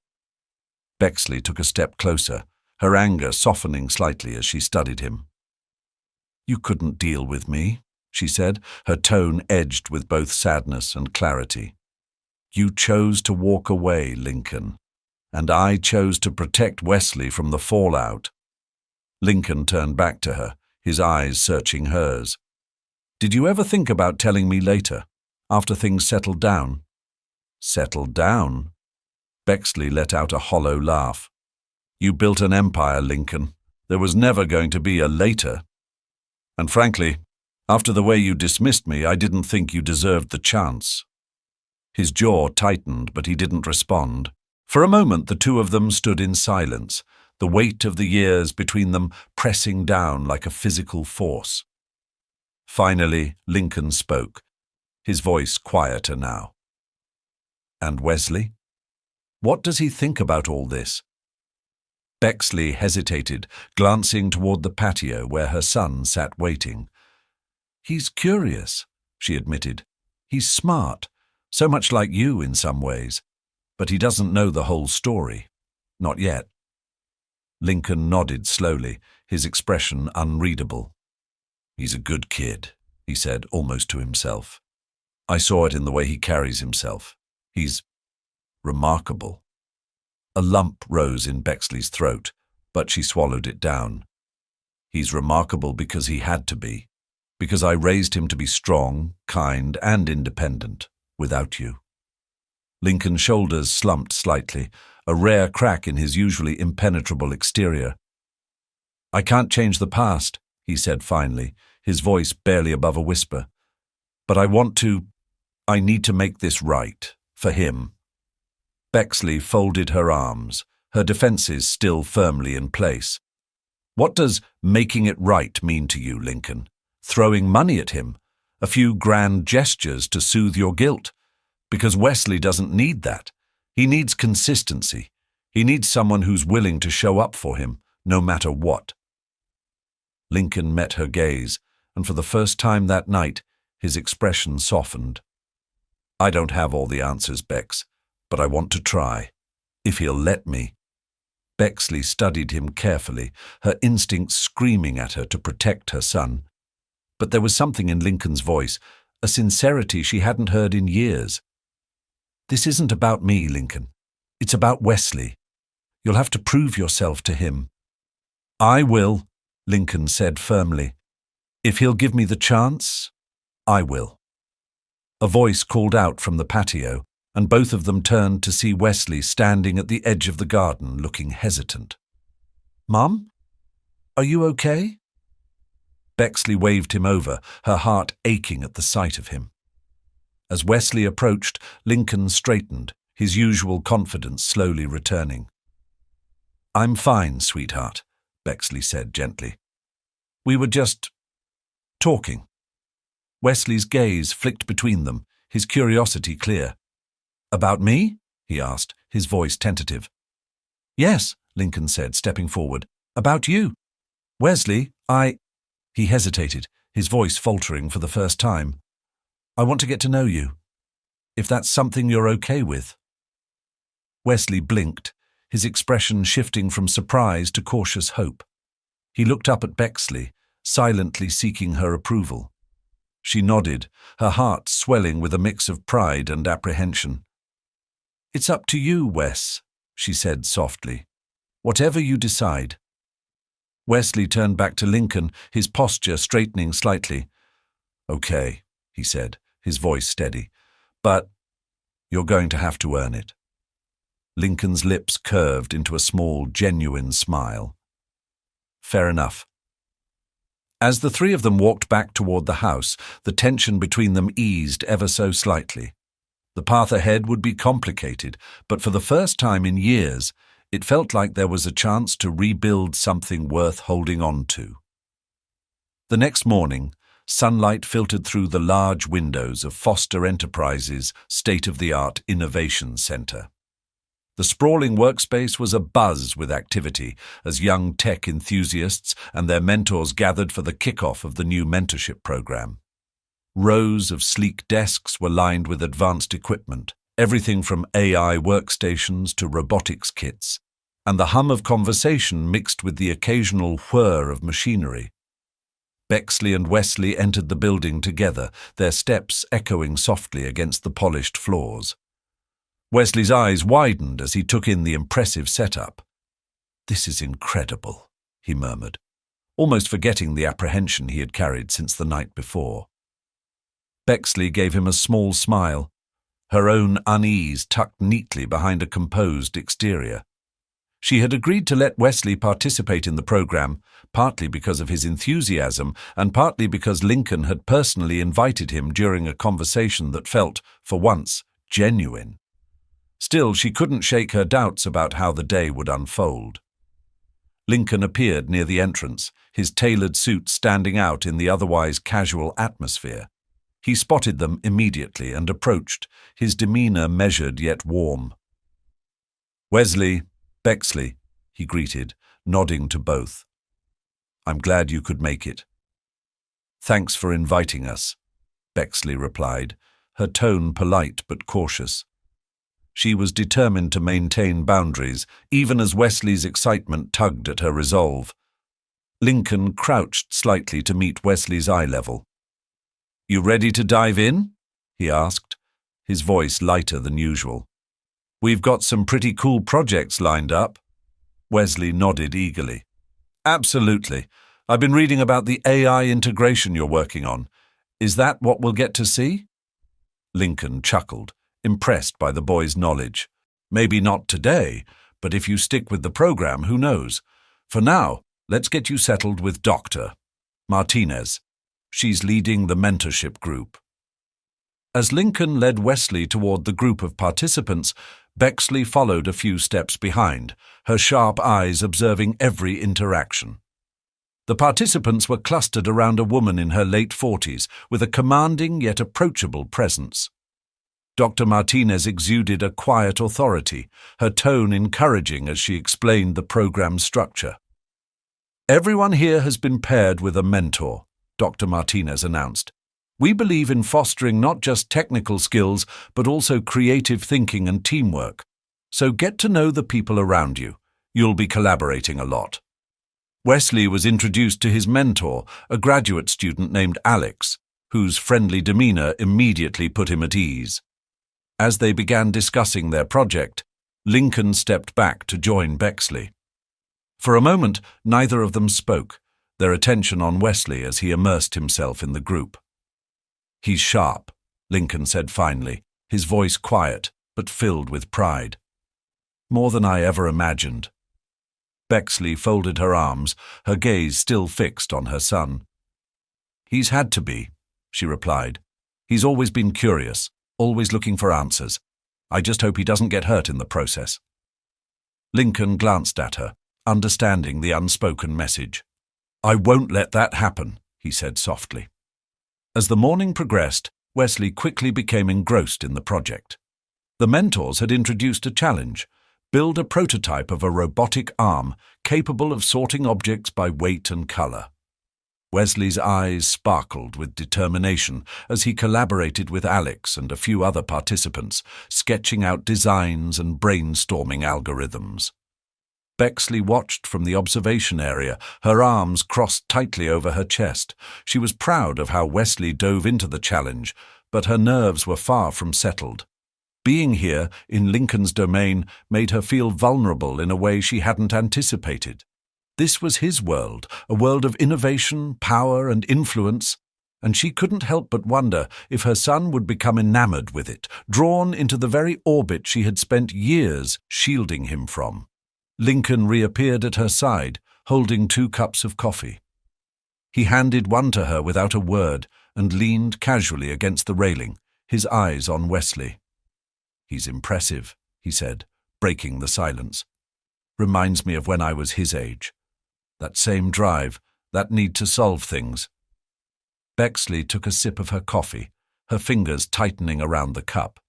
Bexley took a step closer, her anger softening slightly as she studied him. "You couldn't deal with me," she said, her tone edged with both sadness and clarity. "You chose to walk away, Lincoln, and I chose to protect Wesley from the fallout." Lincoln turned back to her, his eyes searching hers. "Did you ever think about telling me later, after things settled down?" "Settled down?" Bexley let out a hollow laugh. "You built an empire, Lincoln. There was never going to be a later. And frankly, after the way you dismissed me, I didn't think you deserved the chance." His jaw tightened, but he didn't respond. For a moment, the two of them stood in silence, the weight of the years between them pressing down like a physical force. Finally, Lincoln spoke, his voice quieter now. "And Wesley? What does he think about all this?" Bexley hesitated, glancing toward the patio where her son sat waiting. "He's curious," she admitted. "He's smart, so much like you in some ways. But he doesn't know the whole story. Not yet." Lincoln nodded slowly, his expression unreadable. "He's a good kid," he said, almost to himself. "I saw it in the way he carries himself. He's remarkable." A lump rose in Bexley's throat, but she swallowed it down. "He's remarkable because he had to be, because I raised him to be strong, kind, and independent, without you." Lincoln's shoulders slumped slightly, a rare crack in his usually impenetrable exterior. "I can't change the past," he said finally, his voice barely above a whisper. "But I need to make this right, for him." Bexley folded her arms, her defenses still firmly in place. "What does making it right mean to you, Lincoln? Throwing money at him? A few grand gestures to soothe your guilt? Because Wesley doesn't need that. He needs consistency. He needs someone who's willing to show up for him, no matter what." Lincoln met her gaze, and for the first time that night, his expression softened. "I don't have all the answers, Bex, but I want to try, if he'll let me." Bexley studied him carefully, her instincts screaming at her to protect her son. But there was something in Lincoln's voice, a sincerity she hadn't heard in years. "This isn't about me, Lincoln. It's about Wesley. You'll have to prove yourself to him." "I will," Lincoln said firmly. "If he'll give me the chance, I will." A voice called out from the patio, and both of them turned to see Wesley standing at the edge of the garden, looking hesitant. "Mom? Are you okay?" Bexley waved him over, her heart aching at the sight of him. As Wesley approached, Lincoln straightened, his usual confidence slowly returning. "I'm fine, sweetheart," Bexley said gently. "We were just talking." Wesley's gaze flicked between them, his curiosity clear. "About me?" he asked, his voice tentative. "Yes," Lincoln said, stepping forward. "About you. Wesley, He hesitated, his voice faltering for the first time. "I want to get to know you. If that's something you're okay with." Wesley blinked, his expression shifting from surprise to cautious hope. He looked up at Bexley, silently seeking her approval. She nodded, her heart swelling with a mix of pride and apprehension. "It's up to you, Wes," she said softly. "Whatever you decide." Wesley turned back to Lincoln, his posture straightening slightly. "Okay," he said, his voice steady. "But you're going to have to earn it." Lincoln's lips curved into a small, genuine smile. "Fair enough." As the three of them walked back toward the house, the tension between them eased ever so slightly. The path ahead would be complicated, but for the first time in years, it felt like there was a chance to rebuild something worth holding on to. The next morning, sunlight filtered through the large windows of Foster Enterprises' state-of-the-art innovation center. The sprawling workspace was abuzz with activity as young tech enthusiasts and their mentors gathered for the kickoff of the new mentorship program. Rows of sleek desks were lined with advanced equipment, everything from AI workstations to robotics kits, and the hum of conversation mixed with the occasional whir of machinery. Bexley and Wesley entered the building together, their steps echoing softly against the polished floors. Wesley's eyes widened as he took in the impressive setup. "This is incredible," he murmured, almost forgetting the apprehension he had carried since the night before. Bexley gave him a small smile, her own unease tucked neatly behind a composed exterior. She had agreed to let Wesley participate in the program, partly because of his enthusiasm and partly because Lincoln had personally invited him during a conversation that felt, for once, genuine. Still, she couldn't shake her doubts about how the day would unfold. Lincoln appeared near the entrance, his tailored suit standing out in the otherwise casual atmosphere. He spotted them immediately and approached, his demeanor measured yet warm. "Wesley, Bexley," he greeted, nodding to both. "I'm glad you could make it." "Thanks for inviting us," Bexley replied, her tone polite but cautious. She was determined to maintain boundaries, even as Wesley's excitement tugged at her resolve. Lincoln crouched slightly to meet Wesley's eye level. "You ready to dive in?" he asked, his voice lighter than usual. "We've got some pretty cool projects lined up." Wesley nodded eagerly. "Absolutely. I've been reading about the AI integration you're working on. Is that what we'll get to see?" Lincoln chuckled, impressed by the boy's knowledge. "Maybe not today, but if you stick with the program, who knows? For now, let's get you settled with Dr. Martinez. She's leading the mentorship group." As Lincoln led Wesley toward the group of participants, Bexley followed a few steps behind, her sharp eyes observing every interaction. The participants were clustered around a woman in her late 40s with a commanding yet approachable presence. Dr. Martinez exuded a quiet authority, her tone encouraging as she explained the program's structure. "Everyone here has been paired with a mentor," Dr. Martinez announced. "We believe in fostering not just technical skills, but also creative thinking and teamwork. So get to know the people around you. You'll be collaborating a lot." Wesley was introduced to his mentor, a graduate student named Alex, whose friendly demeanor immediately put him at ease. As they began discussing their project, Lincoln stepped back to join Bexley. For a moment, neither of them spoke, their attention on Wesley as he immersed himself in the group. "He's sharp," Lincoln said finally, his voice quiet but filled with pride. "More than I ever imagined." Bexley folded her arms, her gaze still fixed on her son. "He's had to be," she replied. "He's always been curious, always looking for answers. I just hope he doesn't get hurt in the process." Lincoln glanced at her, understanding the unspoken message. "I won't let that happen," he said softly. As the morning progressed, Wesley quickly became engrossed in the project. The mentors had introduced a challenge: build a prototype of a robotic arm capable of sorting objects by weight and color. Wesley's eyes sparkled with determination as he collaborated with Alex and a few other participants, sketching out designs and brainstorming algorithms. Bexley watched from the observation area, her arms crossed tightly over her chest. She was proud of how Wesley dove into the challenge, but her nerves were far from settled. Being here, in Lincoln's domain, made her feel vulnerable in a way she hadn't anticipated. This was his world, a world of innovation, power, and influence, and she couldn't help but wonder if her son would become enamored with it, drawn into the very orbit she had spent years shielding him from. Lincoln reappeared at her side, holding 2 cups of coffee. He handed one to her without a word and leaned casually against the railing, his eyes on Wesley. "He's impressive," he said, breaking the silence. "Reminds me of when I was his age. That same drive, that need to solve things." Bexley took a sip of her coffee, her fingers tightening around the cup.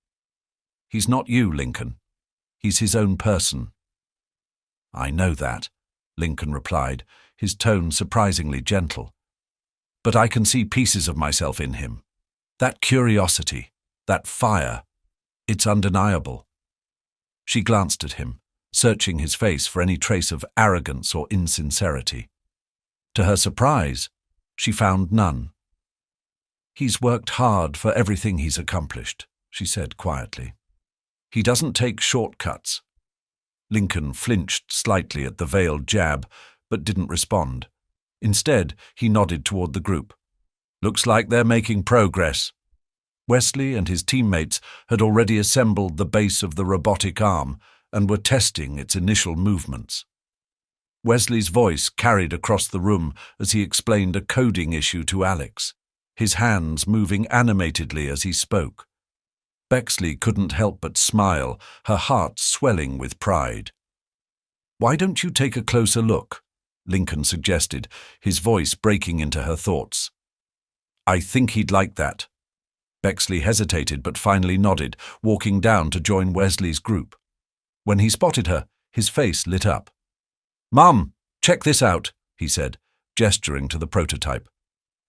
"He's not you, Lincoln. He's his own person." "I know that," Lincoln replied, his tone surprisingly gentle. "But I can see pieces of myself in him. That curiosity, that fire, it's undeniable." She glanced at him, searching his face for any trace of arrogance or insincerity. To her surprise, she found none. "He's worked hard for everything he's accomplished," she said quietly. "He doesn't take shortcuts." Lincoln flinched slightly at the veiled jab, but didn't respond. Instead, he nodded toward the group. "Looks like they're making progress." Wesley and his teammates had already assembled the base of the robotic arm and were testing its initial movements. Wesley's voice carried across the room as he explained a coding issue to Alex, his hands moving animatedly as he spoke. Bexley couldn't help but smile, her heart swelling with pride. "Why don't you take a closer look?" Lincoln suggested, his voice breaking into her thoughts. "I think he'd like that." Bexley hesitated but finally nodded, walking down to join Wesley's group. When he spotted her, his face lit up. "Mum, check this out," he said, gesturing to the prototype.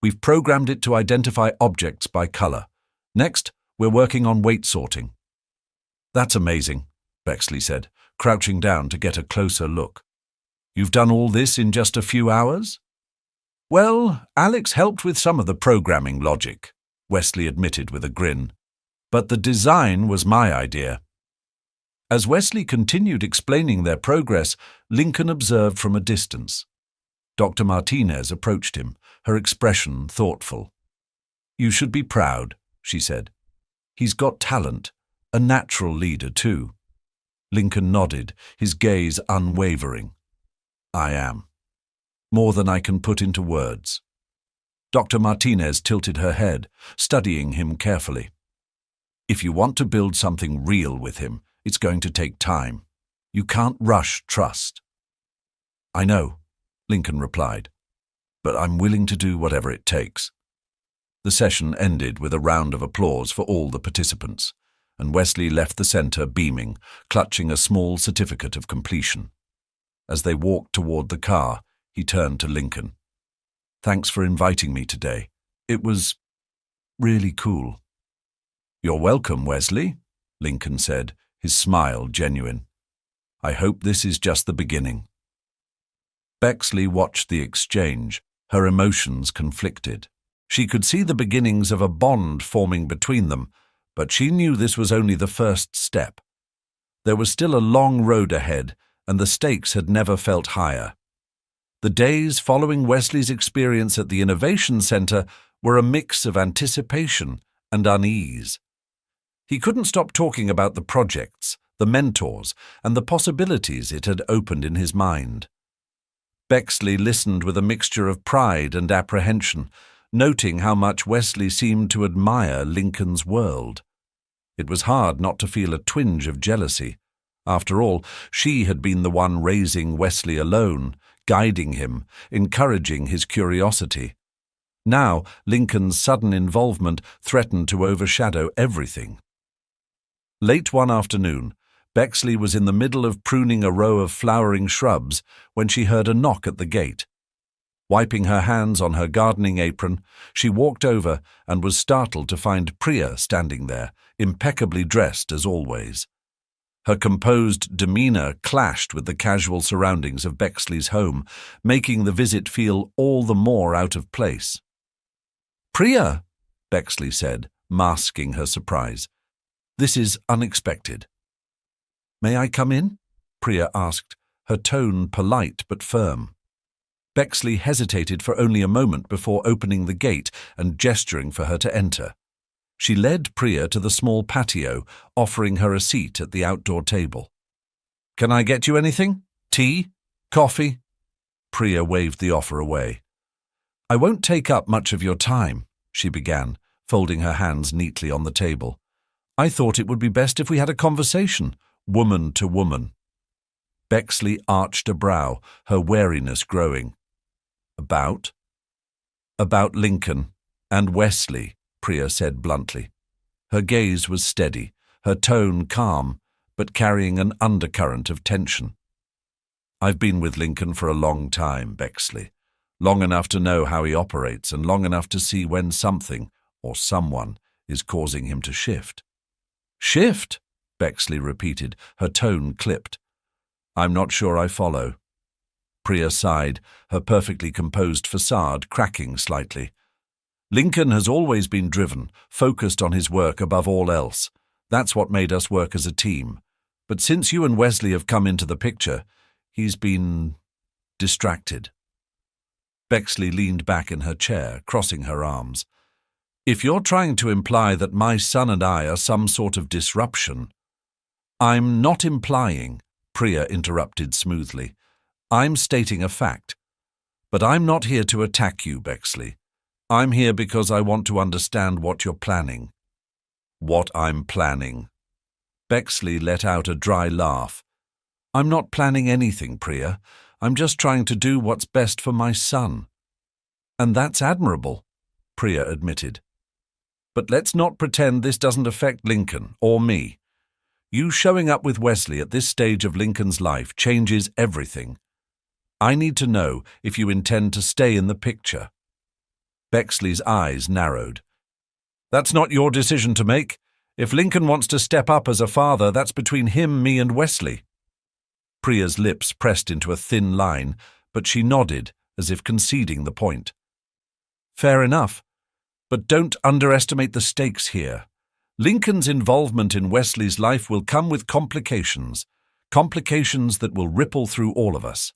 "We've programmed it to identify objects by color. Next, we're working on weight sorting." "That's amazing," Bexley said, crouching down to get a closer look. "You've done all this in just a few hours?" "Well, Alex helped with some of the programming logic," Wesley admitted with a grin. "But the design was my idea." As Wesley continued explaining their progress, Lincoln observed from a distance. Dr. Martinez approached him, her expression thoughtful. "You should be proud," she said. "He's got talent, a natural leader too." Lincoln nodded, his gaze unwavering. "I am. More than I can put into words." Dr. Martinez tilted her head, studying him carefully. "If you want to build something real with him, it's going to take time. You can't rush trust." "I know," Lincoln replied, "but I'm willing to do whatever it takes." The session ended with a round of applause for all the participants, and Wesley left the center beaming, clutching a small certificate of completion. As they walked toward the car, he turned to Lincoln. "Thanks for inviting me today. It was really cool." "You're welcome, Wesley," Lincoln said, his smile genuine. "I hope this is just the beginning." Bexley watched the exchange, her emotions conflicted. She could see the beginnings of a bond forming between them, but she knew this was only the first step. There was still a long road ahead, and the stakes had never felt higher. The days following Wesley's experience at the Innovation Center were a mix of anticipation and unease. He couldn't stop talking about the projects, the mentors, and the possibilities it had opened in his mind. Bexley listened with a mixture of pride and apprehension, noting how much Wesley seemed to admire Lincoln's world. It was hard not to feel a twinge of jealousy. After all, she had been the one raising Wesley alone, guiding him, encouraging his curiosity. Now, Lincoln's sudden involvement threatened to overshadow everything. Late one afternoon, Bexley was in the middle of pruning a row of flowering shrubs when she heard a knock at the gate. Wiping her hands on her gardening apron, she walked over and was startled to find Priya standing there, impeccably dressed as always. Her composed demeanor clashed with the casual surroundings of Bexley's home, making the visit feel all the more out of place. "Priya," Bexley said, masking her surprise. "This is unexpected." "May I come in?" Priya asked, her tone polite but firm. Bexley hesitated for only a moment before opening the gate and gesturing for her to enter. She led Priya to the small patio, offering her a seat at the outdoor table. "Can I get you anything? Tea? Coffee?" Priya waved the offer away. "I won't take up much of your time," she began, folding her hands neatly on the table. "I thought it would be best if we had a conversation, woman to woman." Bexley arched a brow, her wariness growing. "About?" "About Lincoln and Wesley," Priya said bluntly. Her gaze was steady, her tone calm, but carrying an undercurrent of tension. "I've been with Lincoln for a long time, Bexley. Long enough to know how he operates and long enough to see when something, or someone, is causing him to shift." "Shift?" Bexley repeated, her tone clipped. "I'm not sure I follow." Priya sighed, her perfectly composed facade cracking slightly. "Lincoln has always been driven, focused on his work above all else. That's what made us work as a team. But since you and Wesley have come into the picture, he's been distracted." Bexley leaned back in her chair, crossing her arms. "If you're trying to imply that my son and I are some sort of disruption—" "I'm not implying," Priya interrupted smoothly. "I'm stating a fact. But I'm not here to attack you, Bexley. I'm here because I want to understand what you're planning." What I'm planning. Bexley let out a dry laugh. I'm not planning anything, Priya. I'm just trying to do what's best for my son. And that's admirable, Priya admitted. But let's not pretend this doesn't affect Lincoln or me. You showing up with Wesley at this stage of Lincoln's life changes everything. I need to know if you intend to stay in the picture. Bexley's eyes narrowed. That's not your decision to make. If Lincoln wants to step up as a father, that's between him, me, and Wesley. Priya's lips pressed into a thin line, but she nodded as if conceding the point. Fair enough, but don't underestimate the stakes here. Lincoln's involvement in Wesley's life will come with complications that will ripple through all of us.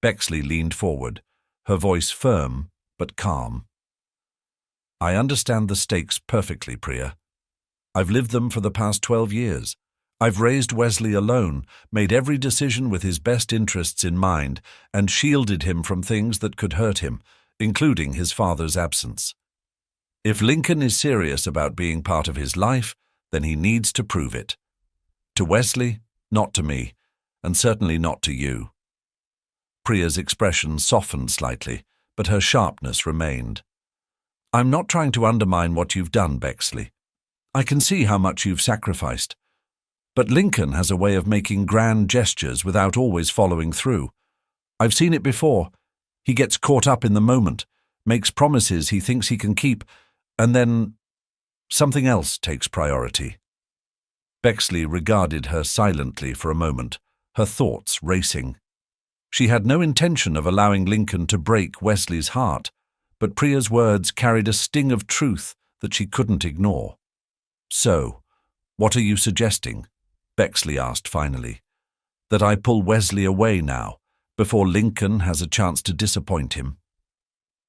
Bexley leaned forward, her voice firm but calm. I understand the stakes perfectly, Priya. I've lived them for the past 12 years. I've raised Wesley alone, made every decision with his best interests in mind, and shielded him from things that could hurt him, including his father's absence. If Lincoln is serious about being part of his life, then he needs to prove it. To Wesley, not to me, and certainly not to you. Priya's expression softened slightly, but her sharpness remained. I'm not trying to undermine what you've done, Bexley. I can see how much you've sacrificed. But Lincoln has a way of making grand gestures without always following through. I've seen it before. He gets caught up in the moment, makes promises he thinks he can keep, and then something else takes priority. Bexley regarded her silently for a moment, her thoughts racing. She had no intention of allowing Lincoln to break Wesley's heart, but Priya's words carried a sting of truth that she couldn't ignore. So, what are you suggesting? Bexley asked finally. That I pull Wesley away now, before Lincoln has a chance to disappoint him?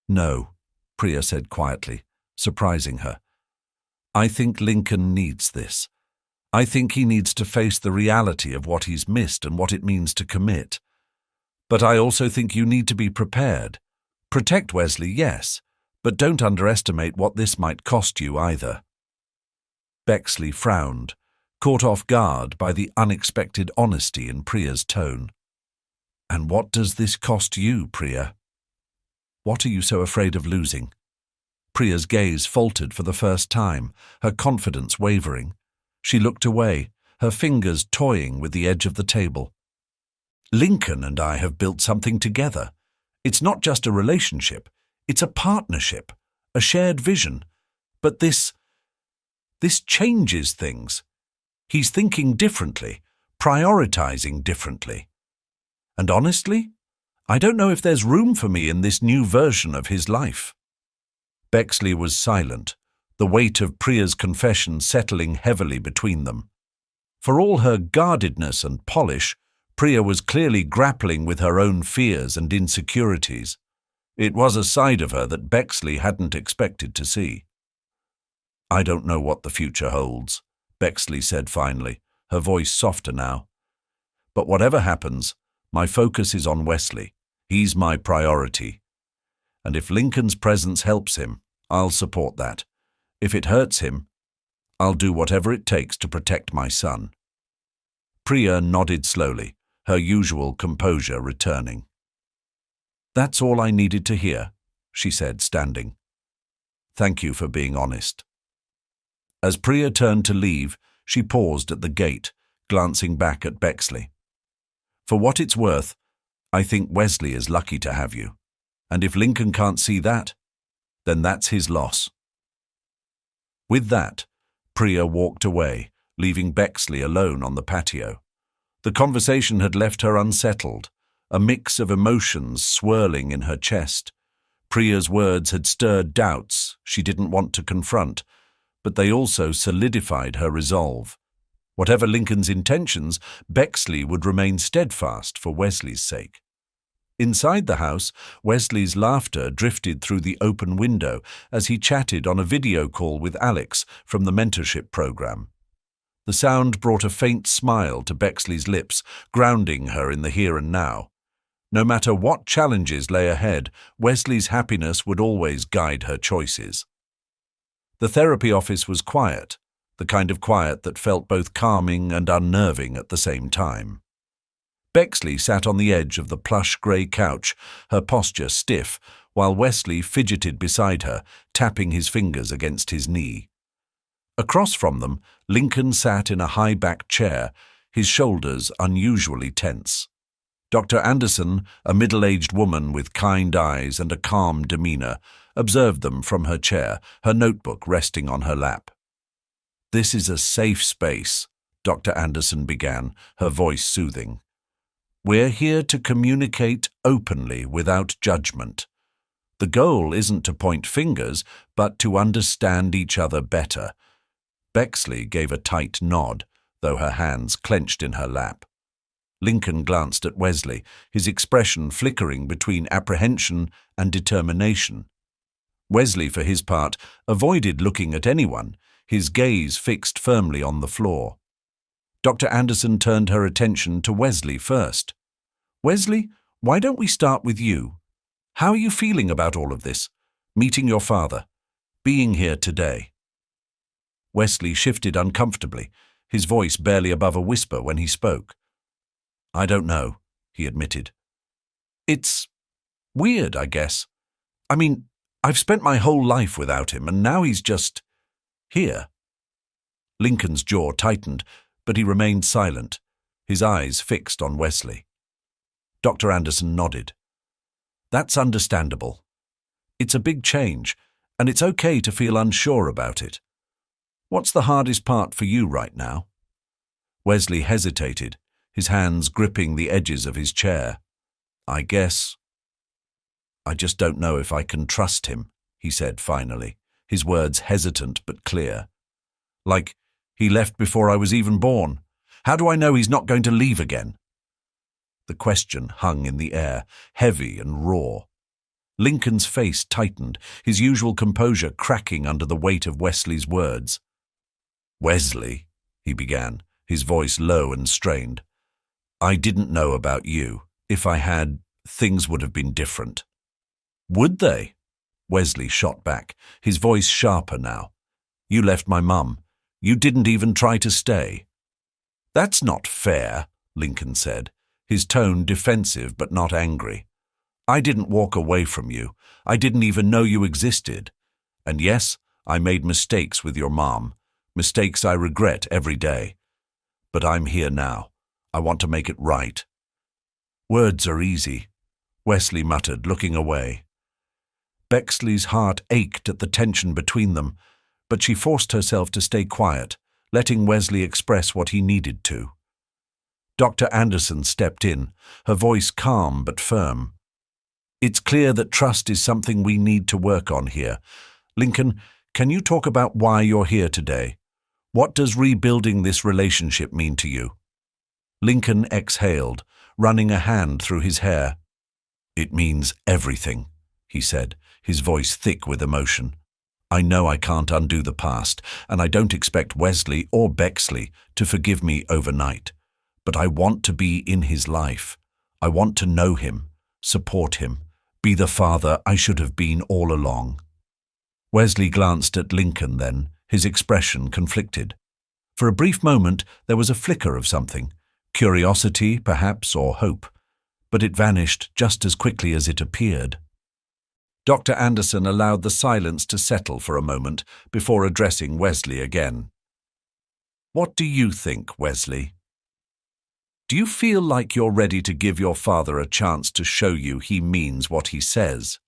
No, Priya said quietly, surprising her. I think Lincoln needs this. I think he needs to face the reality of what he's missed and what it means to commit. But I also think you need to be prepared. Protect Wesley, yes, but don't underestimate what this might cost you either. Bexley frowned, caught off guard by the unexpected honesty in Priya's tone. And what does this cost you, Priya? What are you so afraid of losing? Priya's gaze faltered for the first time, her confidence wavering. She looked away, her fingers toying with the edge of the table. Lincoln and I have built something together. It's not just a relationship, it's a partnership, a shared vision. But this changes things. He's thinking differently, prioritizing differently. And honestly, I don't know if there's room for me in this new version of his life. Bexley was silent, the weight of Priya's confession settling heavily between them. For all her guardedness and polish, Priya was clearly grappling with her own fears and insecurities. It was a side of her that Bexley hadn't expected to see. I don't know what the future holds, Bexley said finally, her voice softer now. But whatever happens, my focus is on Wesley. He's my priority. And if Lincoln's presence helps him, I'll support that. If it hurts him, I'll do whatever it takes to protect my son. Priya nodded slowly, her usual composure returning. That's all I needed to hear, she said, standing. Thank you for being honest. As Priya turned to leave, she paused at the gate, glancing back at Bexley. For what it's worth, I think Wesley is lucky to have you. And if Lincoln can't see that, then that's his loss. With that, Priya walked away, leaving Bexley alone on the patio. The conversation had left her unsettled, a mix of emotions swirling in her chest. Priya's words had stirred doubts she didn't want to confront, but they also solidified her resolve. Whatever Lincoln's intentions, Bexley would remain steadfast for Wesley's sake. Inside the house, Wesley's laughter drifted through the open window as he chatted on a video call with Alex from the mentorship program. The sound brought a faint smile to Bexley's lips, grounding her in the here and now. No matter what challenges lay ahead, Wesley's happiness would always guide her choices. The therapy office was quiet, the kind of quiet that felt both calming and unnerving at the same time. Bexley sat on the edge of the plush grey couch, her posture stiff, while Wesley fidgeted beside her, tapping his fingers against his knee. Across from them, Lincoln sat in a high-backed chair, his shoulders unusually tense. Dr. Anderson, a middle-aged woman with kind eyes and a calm demeanor, observed them from her chair, her notebook resting on her lap. "This is a safe space," Dr. Anderson began, her voice soothing. "We're here to communicate openly without judgment. The goal isn't to point fingers, but to understand each other better." Bexley gave a tight nod, though her hands clenched in her lap. Lincoln glanced at Wesley, his expression flickering between apprehension and determination. Wesley, for his part, avoided looking at anyone, his gaze fixed firmly on the floor. Dr. Anderson turned her attention to Wesley first. "Wesley, why don't we start with you? How are you feeling about all of this? Meeting your father, being here today?" Wesley shifted uncomfortably, his voice barely above a whisper when he spoke. "I don't know," he admitted. "It's weird, I guess. I mean, I've spent my whole life without him, and now he's just here." Lincoln's jaw tightened, but he remained silent, his eyes fixed on Wesley. Dr. Anderson nodded. "That's understandable. It's a big change, and it's okay to feel unsure about it. What's the hardest part for you right now?" Wesley hesitated, his hands gripping the edges of his chair. I just don't know if I can trust him," he said finally, his words hesitant but clear. "Like, he left before I was even born. How do I know he's not going to leave again?" The question hung in the air, heavy and raw. Lincoln's face tightened, his usual composure cracking under the weight of Wesley's words. "Wesley," he began, his voice low and strained, "I didn't know about you. If I had, things would have been different." "Would they?" Wesley shot back, his voice sharper now. "You left my mum. You didn't even try to stay." "That's not fair," Lincoln said, his tone defensive but not angry. "I didn't walk away from you. I didn't even know you existed. And yes, I made mistakes with your mom, mistakes I regret every day. But I'm here now. I want to make it right." "Words are easy," Wesley muttered, looking away. Bexley's heart ached at the tension between them, but she forced herself to stay quiet, letting Wesley express what he needed to. Dr. Anderson stepped in, her voice calm but firm. "It's clear that trust is something we need to work on here. Lincoln, can you talk about why you're here today? What does rebuilding this relationship mean to you?" Lincoln exhaled, running a hand through his hair. "It means everything," he said, his voice thick with emotion. "I know I can't undo the past, and I don't expect Wesley or Bexley to forgive me overnight. But I want to be in his life. I want to know him, support him, be the father I should have been all along." Wesley glanced at Lincoln then, his expression conflicted. For a brief moment there was a flicker of something, curiosity perhaps or hope, but it vanished just as quickly as it appeared. Dr. Anderson allowed the silence to settle for a moment before addressing Wesley again. "What do you think, Wesley? Do you feel like you're ready to give your father a chance to show you he means what he says?"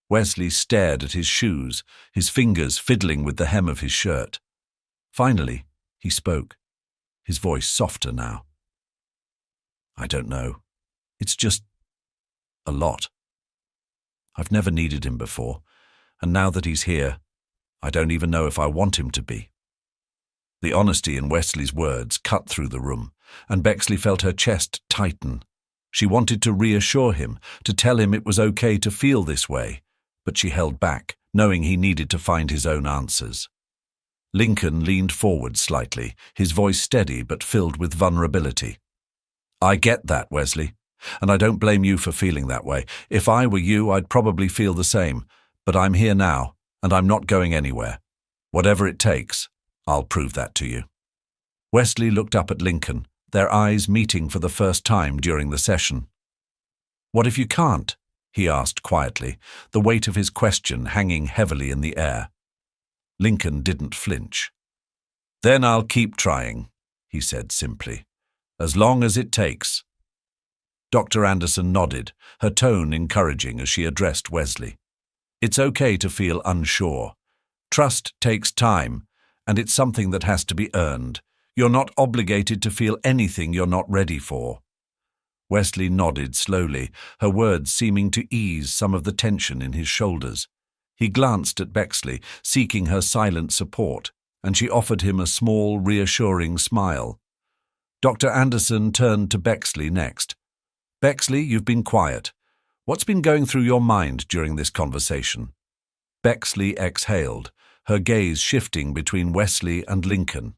Wesley stared at his shoes, his fingers fiddling with the hem of his shirt. Finally, he spoke, his voice softer now. "I don't know. It's just a lot. I've never needed him before, and now that he's here, I don't even know if I want him to be." The honesty in Wesley's words cut through the room, and Bexley felt her chest tighten. She wanted to reassure him, to tell him it was okay to feel this way, but she held back, knowing he needed to find his own answers. Lincoln leaned forward slightly, his voice steady but filled with vulnerability. "I get that, Wesley, and I don't blame you for feeling that way. If I were you, I'd probably feel the same, but I'm here now, and I'm not going anywhere. Whatever it takes, I'll prove that to you. Wesley looked up at Lincoln, their eyes meeting for the first time during the session. What if you can't? He asked quietly, the weight of his question hanging heavily in the air. Lincoln didn't flinch. Then I'll keep trying, he said simply, as long as it takes. Dr. Anderson nodded, her tone encouraging as she addressed Wesley. It's okay to feel unsure. Trust takes time, and it's something that has to be earned. You're not obligated to feel anything you're not ready for. Wesley nodded slowly, her words seeming to ease some of the tension in his shoulders. He glanced at Bexley, seeking her silent support, and she offered him a small, reassuring smile. Dr. Anderson turned to Bexley next. Bexley, you've been quiet. What's been going through your mind during this conversation? Bexley exhaled, her gaze shifting between Wesley and Lincoln.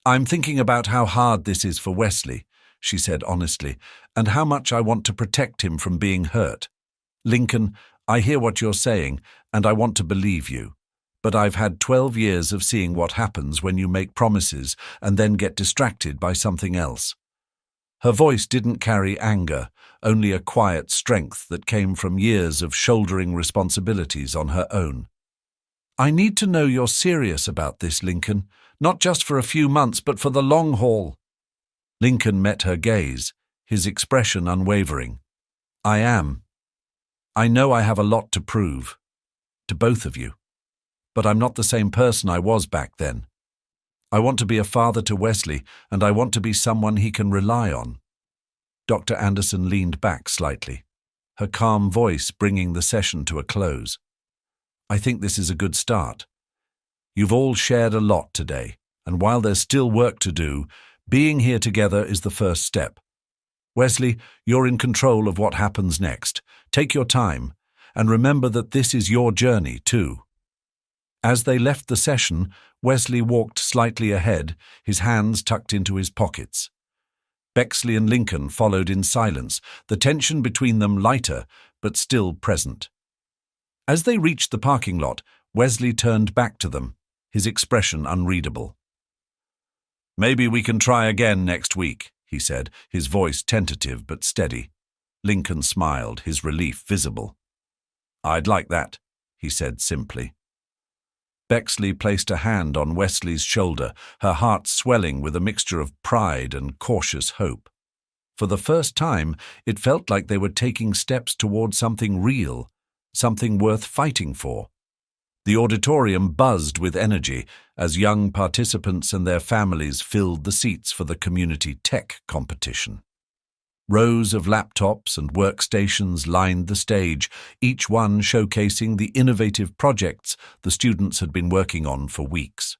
I'm thinking about how hard this is for Wesley, she said honestly, and how much I want to protect him from being hurt. Lincoln, I hear what you're saying, and I want to believe you. But I've had 12 years of seeing what happens when you make promises and then get distracted by something else. Her voice didn't carry anger, only a quiet strength that came from years of shouldering responsibilities on her own. I need to know you're serious about this, Lincoln, not just for a few months, but for the long haul. Lincoln met her gaze, his expression unwavering. I am. I know I have a lot to prove, to both of you, but I'm not the same person I was back then. I want to be a father to Wesley, and I want to be someone he can rely on. Dr. Anderson leaned back slightly, her calm voice bringing the session to a close. I think this is a good start. You've all shared a lot today, and while there's still work to do, being here together is the first step. Wesley, you're in control of what happens next. Take your time, and remember that this is your journey too. As they left the session, Wesley walked slightly ahead, his hands tucked into his pockets. Bexley and Lincoln followed in silence, the tension between them lighter, but still present. As they reached the parking lot, Wesley turned back to them, his expression unreadable. Maybe we can try again next week, he said, his voice tentative but steady. Lincoln smiled, his relief visible. I'd like that, he said simply. Bexley placed a hand on Wesley's shoulder, her heart swelling with a mixture of pride and cautious hope. For the first time, it felt like they were taking steps toward something real, something worth fighting for. The auditorium buzzed with energy as young participants and their families filled the seats for the community tech competition. Rows of laptops and workstations lined the stage, each one showcasing the innovative projects the students had been working on for weeks.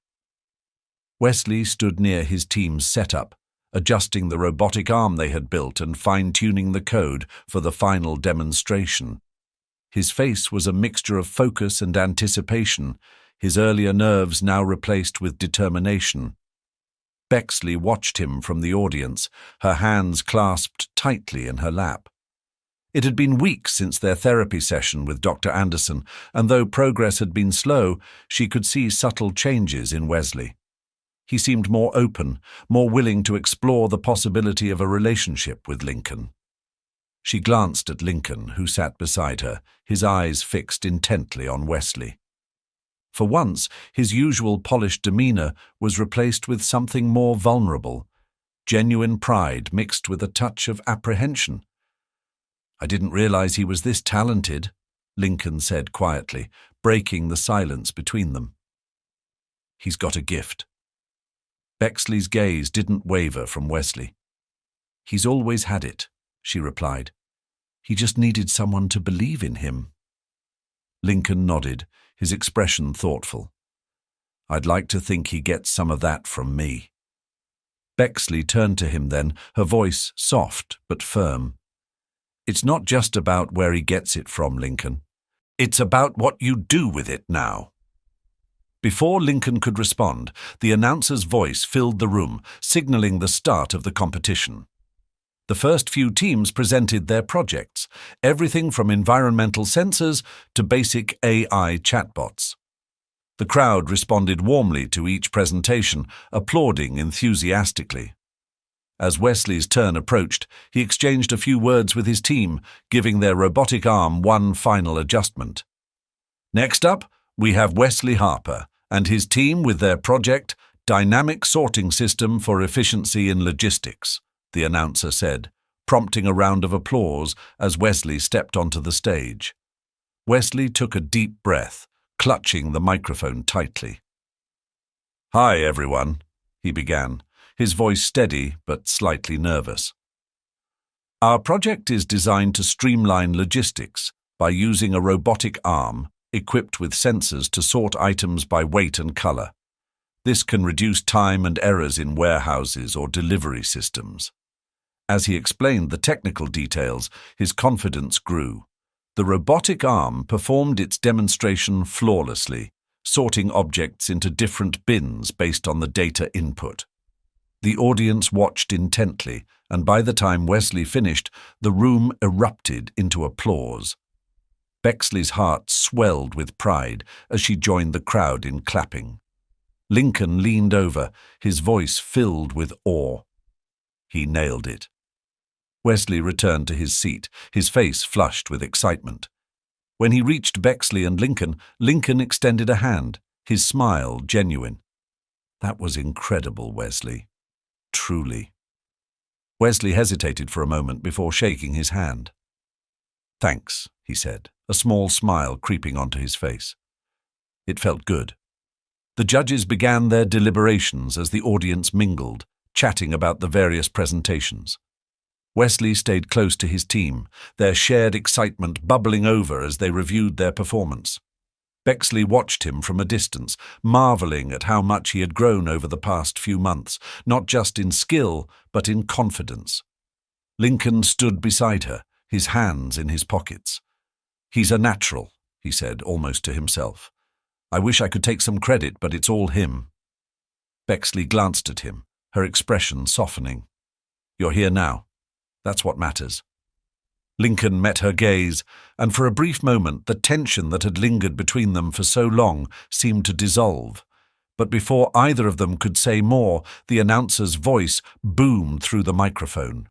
Wesley stood near his team's setup, adjusting the robotic arm they had built and fine-tuning the code for the final demonstration. His face was a mixture of focus and anticipation, his earlier nerves now replaced with determination. Bexley watched him from the audience, her hands clasped tightly in her lap. It had been weeks since their therapy session with Dr. Anderson, and though progress had been slow, she could see subtle changes in Wesley. He seemed more open, more willing to explore the possibility of a relationship with Lincoln. She glanced at Lincoln, who sat beside her, his eyes fixed intently on Wesley. For once, his usual polished demeanor was replaced with something more vulnerable, genuine pride mixed with a touch of apprehension. I didn't realize he was this talented, Lincoln said quietly, breaking the silence between them. He's got a gift. Bexley's gaze didn't waver from Wesley. He's always had it, she replied. He just needed someone to believe in him. Lincoln nodded, his expression thoughtful. I'd like to think he gets some of that from me. Bexley turned to him then, her voice soft but firm. It's not just about where he gets it from, Lincoln. It's about what you do with it now. Before Lincoln could respond, the announcer's voice filled the room, signaling the start of the competition. The first few teams presented their projects, everything from environmental sensors to basic AI chatbots. The crowd responded warmly to each presentation, applauding enthusiastically. As Wesley's turn approached, he exchanged a few words with his team, giving their robotic arm one final adjustment. Next up, we have Wesley Harper and his team with their project, Dynamic Sorting System for Efficiency in Logistics, the announcer said, prompting a round of applause as Wesley stepped onto the stage. Wesley took a deep breath, clutching the microphone tightly. "Hi, everyone," he began, his voice steady but slightly nervous. "Our project is designed to streamline logistics by using a robotic arm equipped with sensors to sort items by weight and color. This can reduce time and errors in warehouses or delivery systems." As he explained the technical details, his confidence grew. The robotic arm performed its demonstration flawlessly, sorting objects into different bins based on the data input. The audience watched intently, and by the time Wesley finished, the room erupted into applause. Bexley's heart swelled with pride as she joined the crowd in clapping. Lincoln leaned over, his voice filled with awe. He nailed it. Wesley returned to his seat, his face flushed with excitement. When he reached Bexley and Lincoln, Lincoln extended a hand, his smile genuine. "That was incredible, Wesley. Truly." Wesley hesitated for a moment before shaking his hand. "Thanks," he said, a small smile creeping onto his face. It felt good. The judges began their deliberations as the audience mingled, chatting about the various presentations. Wesley stayed close to his team, their shared excitement bubbling over as they reviewed their performance. Bexley watched him from a distance, marveling at how much he had grown over the past few months, not just in skill, but in confidence. Lincoln stood beside her, his hands in his pockets. "He's a natural," he said, almost to himself. "I wish I could take some credit, but it's all him." Bexley glanced at him, her expression softening. "You're here now. That's what matters." Lincoln met her gaze, and for a brief moment the tension that had lingered between them for so long seemed to dissolve. But before either of them could say more, the announcer's voice boomed through the microphone.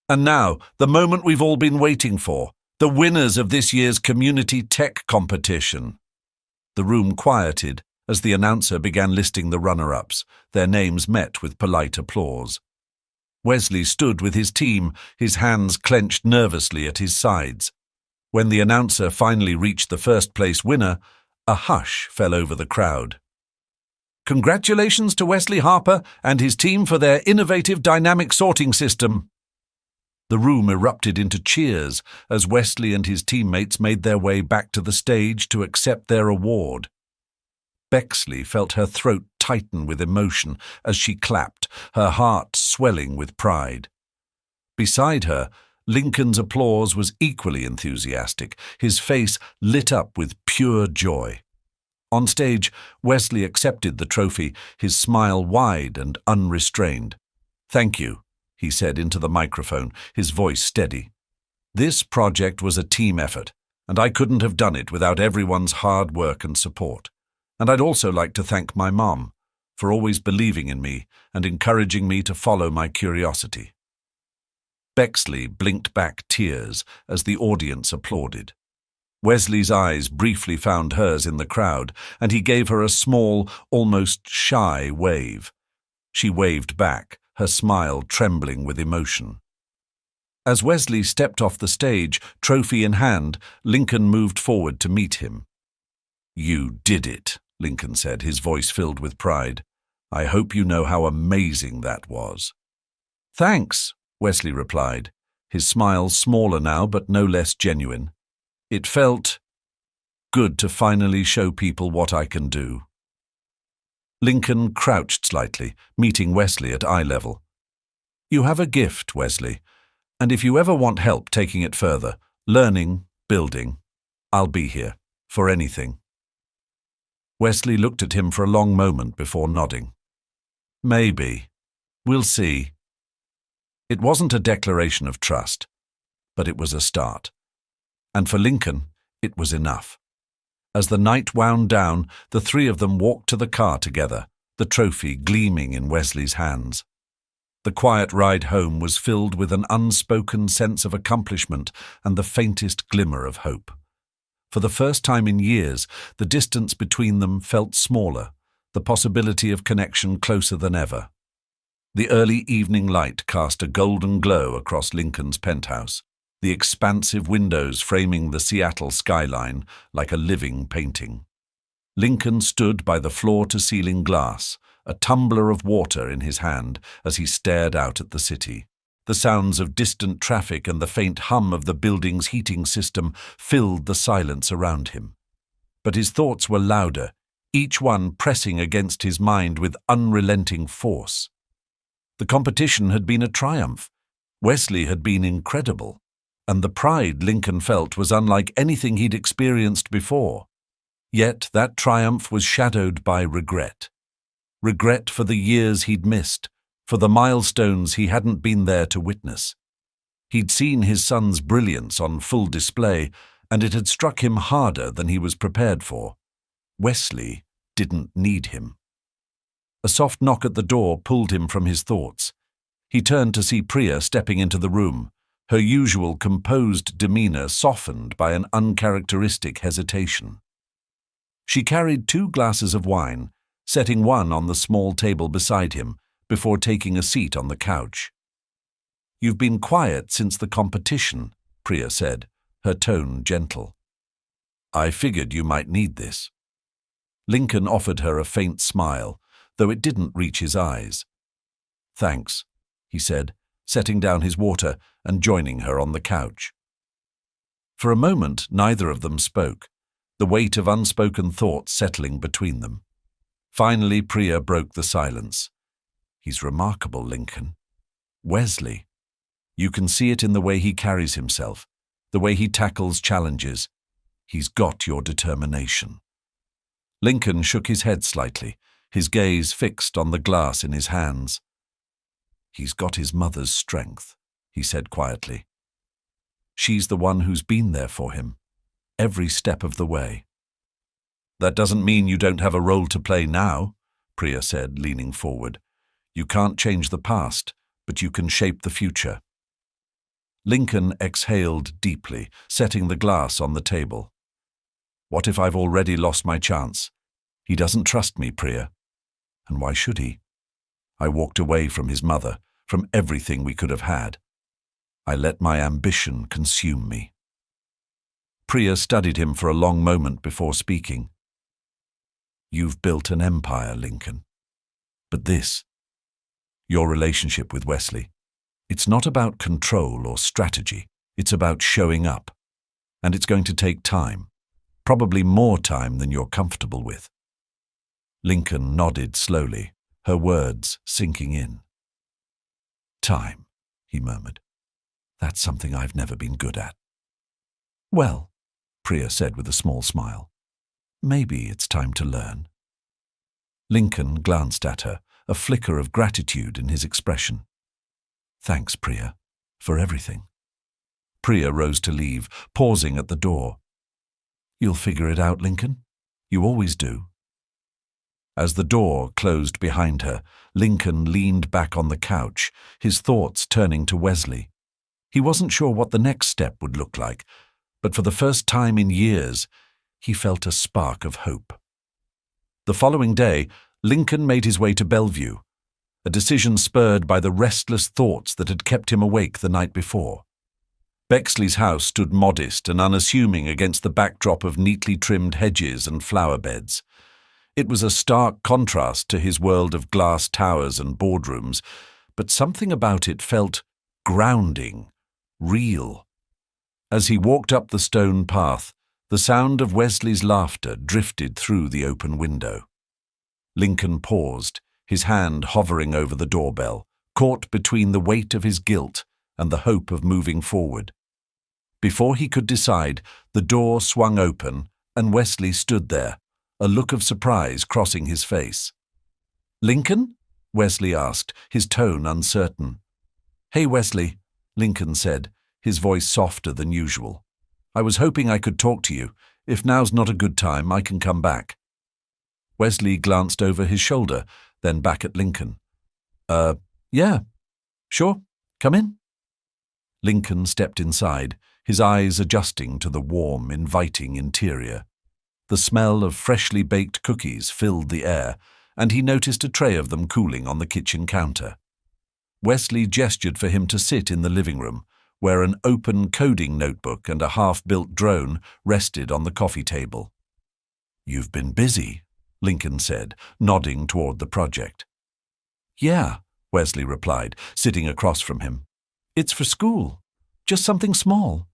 "And now, the moment we've all been waiting for, the winners of this year's Community Tech Competition." The room quieted as the announcer began listing the runner-ups, their names met with polite applause. Wesley stood with his team, his hands clenched nervously at his sides. When the announcer finally reached the first-place winner, a hush fell over the crowd. "Congratulations to Wesley Harper and his team for their innovative dynamic sorting system." The room erupted into cheers as Wesley and his teammates made their way back to the stage to accept their award. Bexley felt her throat tighten with emotion as she clapped, her heart swelling with pride. Beside her, Lincoln's applause was equally enthusiastic, his face lit up with pure joy. On stage, Wesley accepted the trophy, his smile wide and unrestrained. "Thank you," he said into the microphone, his voice steady. "This project was a team effort, and I couldn't have done it without everyone's hard work and support. And I'd also like to thank my mom for always believing in me and encouraging me to follow my curiosity." Bexley blinked back tears as the audience applauded. Wesley's eyes briefly found hers in the crowd, and he gave her a small, almost shy wave. She waved back, her smile trembling with emotion. As Wesley stepped off the stage, trophy in hand, Lincoln moved forward to meet him. "You did it," Lincoln said, his voice filled with pride. "I hope you know how amazing that was." "Thanks," Wesley replied, his smile smaller now but no less genuine. "It felt good to finally show people what I can do." Lincoln crouched slightly, meeting Wesley at eye level. "You have a gift, Wesley, and if you ever want help taking it further, learning, building, I'll be here, for anything." Wesley looked at him for a long moment before nodding. "Maybe. We'll see." It wasn't a declaration of trust, but it was a start. And for Lincoln, it was enough. As the night wound down, the three of them walked to the car together, the trophy gleaming in Wesley's hands. The quiet ride home was filled with an unspoken sense of accomplishment and the faintest glimmer of hope. For the first time in years, the distance between them felt smaller, the possibility of connection closer than ever. The early evening light cast a golden glow across Lincoln's penthouse, the expansive windows framing the Seattle skyline like a living painting. Lincoln stood by the floor-to-ceiling glass, a tumbler of water in his hand as he stared out at the city. The sounds of distant traffic and the faint hum of the building's heating system filled the silence around him. But his thoughts were louder, each one pressing against his mind with unrelenting force. The competition had been a triumph. Wesley had been incredible, and the pride Lincoln felt was unlike anything he'd experienced before. Yet that triumph was shadowed by regret. Regret for the years he'd missed, for the milestones he hadn't been there to witness. He'd seen his son's brilliance on full display, and it had struck him harder than he was prepared for. Wesley didn't need him. A soft knock at the door pulled him from his thoughts. He turned to see Priya stepping into the room, her usual composed demeanor softened by an uncharacteristic hesitation. She carried 2 glasses of wine, setting one on the small table beside him, before taking a seat on the couch. "You've been quiet since the competition," Priya said, her tone gentle. "I figured you might need this." Lincoln offered her a faint smile, though it didn't reach his eyes. "Thanks," he said, setting down his water and joining her on the couch. For a moment, neither of them spoke, the weight of unspoken thoughts settling between them. Finally, Priya broke the silence. "He's remarkable, Lincoln. Wesley. You can see it in the way he carries himself, the way he tackles challenges. He's got your determination." Lincoln shook his head slightly, his gaze fixed on the glass in his hands. "He's got his mother's strength," he said quietly. "She's the one who's been there for him, every step of the way." "That doesn't mean you don't have a role to play now," Priya said, leaning forward. "You can't change the past, but you can shape the future." Lincoln exhaled deeply, setting the glass on the table. "What if I've already lost my chance? He doesn't trust me, Priya. And why should he? I walked away from his mother, from everything we could have had. I let my ambition consume me." Priya studied him for a long moment before speaking. "You've built an empire, Lincoln. But this, your relationship with Wesley, it's not about control or strategy. It's about showing up. And it's going to take time, probably more time than you're comfortable with." Lincoln nodded slowly, her words sinking in. "Time," he murmured. "That's something I've never been good at." "Well," Priya said with a small smile, "maybe it's time to learn." Lincoln glanced at her, a flicker of gratitude in his expression. "Thanks, Priya, for everything." Priya rose to leave, pausing at the door. "You'll figure it out, Lincoln. You always do." As the door closed behind her, Lincoln leaned back on the couch, his thoughts turning to Wesley. He wasn't sure what the next step would look like, but for the first time in years, he felt a spark of hope. The following day, Lincoln made his way to Bellevue, a decision spurred by the restless thoughts that had kept him awake the night before. Bexley's house stood modest and unassuming against the backdrop of neatly trimmed hedges and flower beds. It was a stark contrast to his world of glass towers and boardrooms, but something about it felt grounding, real. As he walked up the stone path, the sound of Wesley's laughter drifted through the open window. Lincoln paused, his hand hovering over the doorbell, caught between the weight of his guilt and the hope of moving forward. Before he could decide, the door swung open and Wesley stood there, a look of surprise crossing his face. "Lincoln?" Wesley asked, his tone uncertain. "Hey, Wesley," Lincoln said, his voice softer than usual. I was hoping I could talk to you. If now's not a good time, I can come back." Wesley glanced over his shoulder, then back at Lincoln. Yeah, sure, come in." Lincoln stepped inside, his eyes adjusting to the warm, inviting interior. The smell of freshly baked cookies filled the air, and he noticed a tray of them cooling on the kitchen counter. Wesley gestured for him to sit in the living room, where an open coding notebook and a half-built drone rested on the coffee table. "You've been busy," Lincoln said, nodding toward the project. "Yeah," Wesley replied, sitting across from him. "It's for school. Just something small."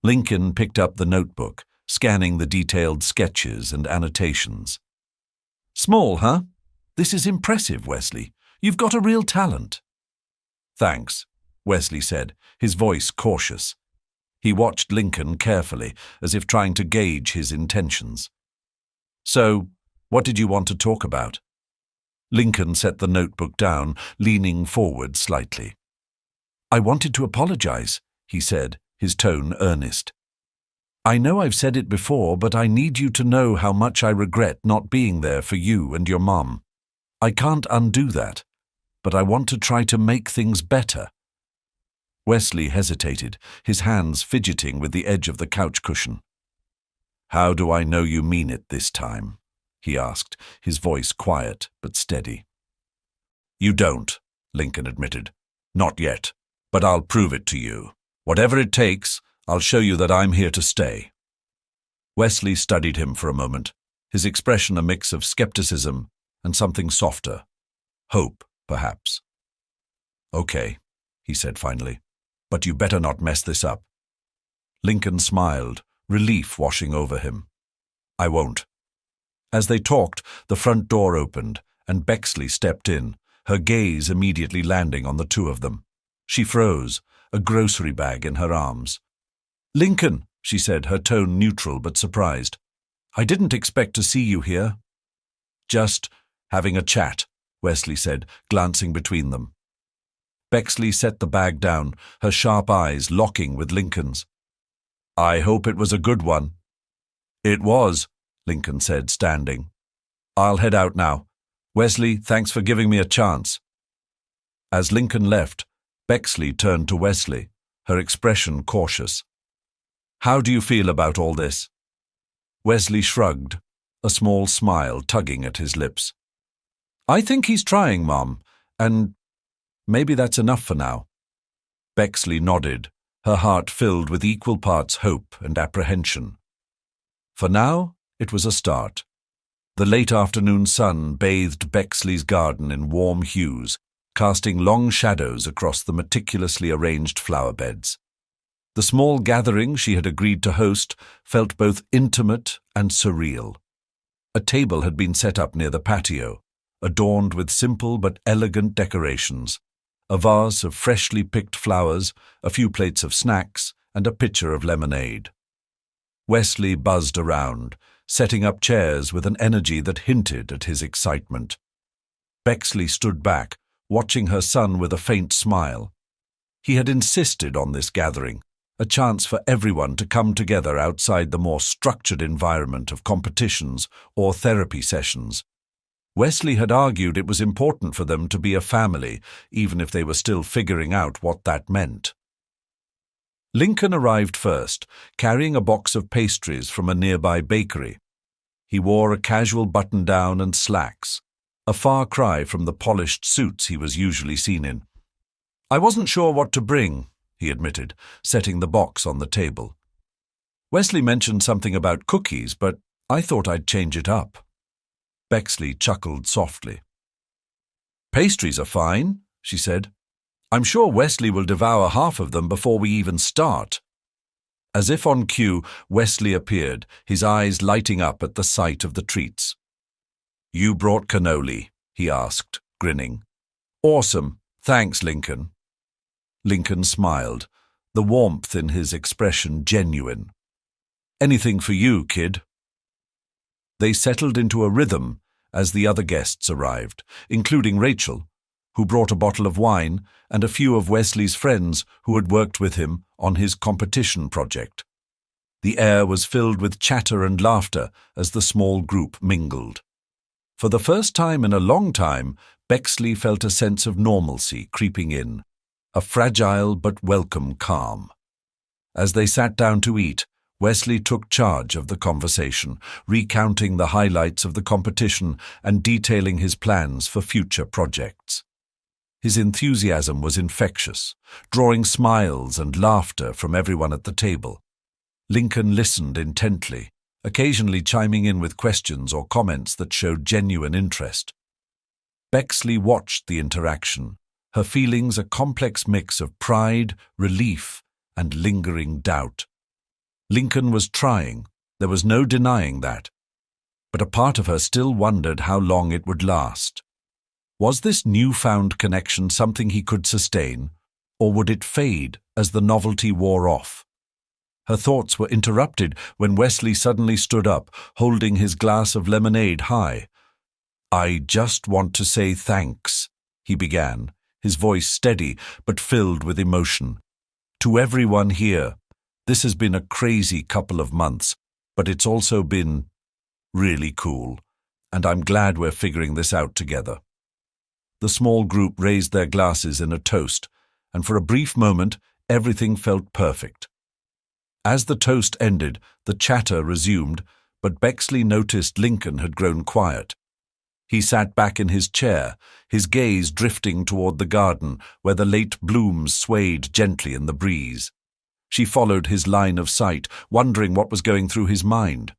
Lincoln picked up the notebook, scanning the detailed sketches and annotations. "Small, huh? This is impressive, Wesley. You've got a real talent." "Thanks," Wesley said, his voice cautious. He watched Lincoln carefully, as if trying to gauge his intentions. "So, what did you want to talk about?" Lincoln set the notebook down, leaning forward slightly. "I wanted to apologize," he said, his tone earnest. "I know I've said it before, but I need you to know how much I regret not being there for you and your mom. I can't undo that, but I want to try to make things better." Wesley hesitated, his hands fidgeting with the edge of the couch cushion. "How do I know you mean it this time?" he asked, his voice quiet but steady. "You don't," Lincoln admitted. "Not yet, but I'll prove it to you. Whatever it takes, I'll show you that I'm here to stay." Wesley studied him for a moment, his expression a mix of skepticism and something softer. Hope, perhaps. "Okay," he said finally, "but you better not mess this up." Lincoln smiled, relief washing over him. "I won't." As they talked, the front door opened, and Bexley stepped in, her gaze immediately landing on the two of them. She froze, a grocery bag in her arms. "Lincoln," she said, her tone neutral but surprised. "I didn't expect to see you here." "Just having a chat," Wesley said, glancing between them. Bexley set the bag down, her sharp eyes locking with Lincoln's. "I hope it was a good one." "It was," Lincoln said, standing. "I'll head out now. Wesley, thanks for giving me a chance." As Lincoln left, Bexley turned to Wesley, her expression cautious. "How do you feel about all this?" Wesley shrugged, a small smile tugging at his lips. "I think he's trying, Mom, and maybe that's enough for now." Bexley nodded, her heart filled with equal parts hope and apprehension. For now, it was a start. The late afternoon sun bathed Bexley's garden in warm hues, casting long shadows across the meticulously arranged flower beds. The small gathering she had agreed to host felt both intimate and surreal. A table had been set up near the patio, adorned with simple but elegant decorations, a vase of freshly picked flowers, a few plates of snacks, and a pitcher of lemonade. Wesley buzzed around, setting up chairs with an energy that hinted at his excitement. Bexley stood back, watching her son with a faint smile. He had insisted on this gathering, a chance for everyone to come together outside the more structured environment of competitions or therapy sessions. Wesley had argued it was important for them to be a family, even if they were still figuring out what that meant. Lincoln arrived first, carrying a box of pastries from a nearby bakery. He wore a casual button-down and slacks, a far cry from the polished suits he was usually seen in. "I wasn't sure what to bring," he admitted, setting the box on the table. "Wesley mentioned something about cookies, but I thought I'd change it up." Bexley chuckled softly. "Pastries are fine," she said. "I'm sure Wesley will devour half of them before we even start." As if on cue, Wesley appeared, his eyes lighting up at the sight of the treats. "You brought cannoli?" he asked, grinning. "Awesome. Thanks, Lincoln." Lincoln smiled, the warmth in his expression genuine. "Anything for you, kid." They settled into a rhythm as the other guests arrived, including Rachel, who brought a bottle of wine, and a few of Wesley's friends who had worked with him on his competition project. The air was filled with chatter and laughter as the small group mingled. For the first time in a long time, Bexley felt a sense of normalcy creeping in, a fragile but welcome calm. As they sat down to eat, Wesley took charge of the conversation, recounting the highlights of the competition and detailing his plans for future projects. His enthusiasm was infectious, drawing smiles and laughter from everyone at the table. Lincoln listened intently, occasionally chiming in with questions or comments that showed genuine interest. Bexley watched the interaction, her feelings a complex mix of pride, relief, and lingering doubt. Lincoln was trying, there was no denying that, but a part of her still wondered how long it would last. Was this newfound connection something he could sustain, or would it fade as the novelty wore off? Her thoughts were interrupted when Wesley suddenly stood up, holding his glass of lemonade high. "I just want to say thanks," he began, his voice steady but filled with emotion. "To everyone here. This has been a crazy couple of months, but it's also been really cool, and I'm glad we're figuring this out together." The small group raised their glasses in a toast, and for a brief moment, everything felt perfect. As the toast ended, the chatter resumed, but Bexley noticed Lincoln had grown quiet. He sat back in his chair, his gaze drifting toward the garden where the late blooms swayed gently in the breeze. She followed his line of sight, wondering what was going through his mind.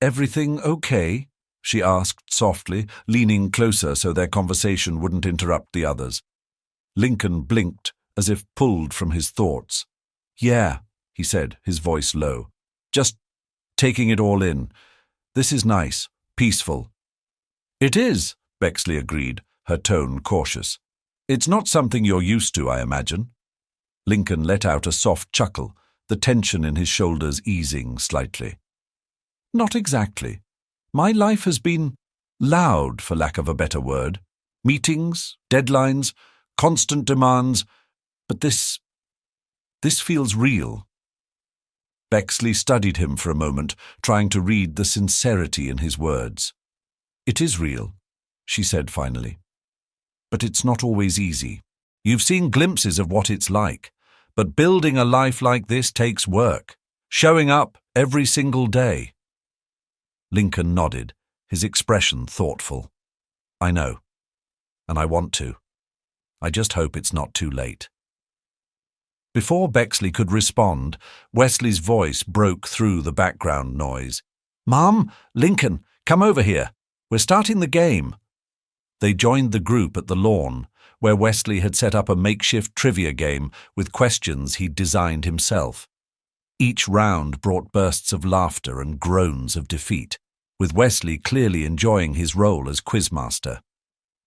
"Everything okay?" she asked softly, leaning closer so their conversation wouldn't interrupt the others. Lincoln blinked, as if pulled from his thoughts. "Yeah," he said, his voice low. "Just taking it all in. This is nice, peaceful." "It is," Bexley agreed, her tone cautious. "It's not something you're used to, I imagine." Lincoln let out a soft chuckle, the tension in his shoulders easing slightly. "Not exactly. My life has been loud, for lack of a better word. Meetings, deadlines, constant demands, but this feels real." Bexley studied him for a moment, trying to read the sincerity in his words. "It is real," she said finally. "But it's not always easy. You've seen glimpses of what it's like, but building a life like this takes work, showing up every single day." Lincoln nodded, his expression thoughtful. "I know, and I want to. I just hope it's not too late." Before Bexley could respond, Wesley's voice broke through the background noise. "Mom, Lincoln, come over here. We're starting the game." They joined the group at the lawn, where Wesley had set up a makeshift trivia game with questions he'd designed himself. Each round brought bursts of laughter and groans of defeat, with Wesley clearly enjoying his role as quizmaster.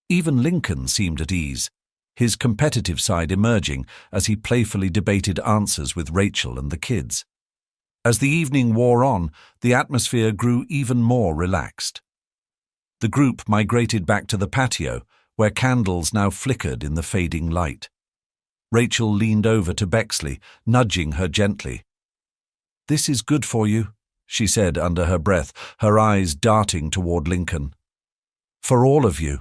Even Lincoln seemed at ease, his competitive side emerging as he playfully debated answers with Rachel and the kids. As the evening wore on, the atmosphere grew even more relaxed. The group migrated back to the patio, where candles now flickered in the fading light. Rachel leaned over to Bexley, nudging her gently. "This is good for you," she said under her breath, her eyes darting toward Lincoln. "For all of you."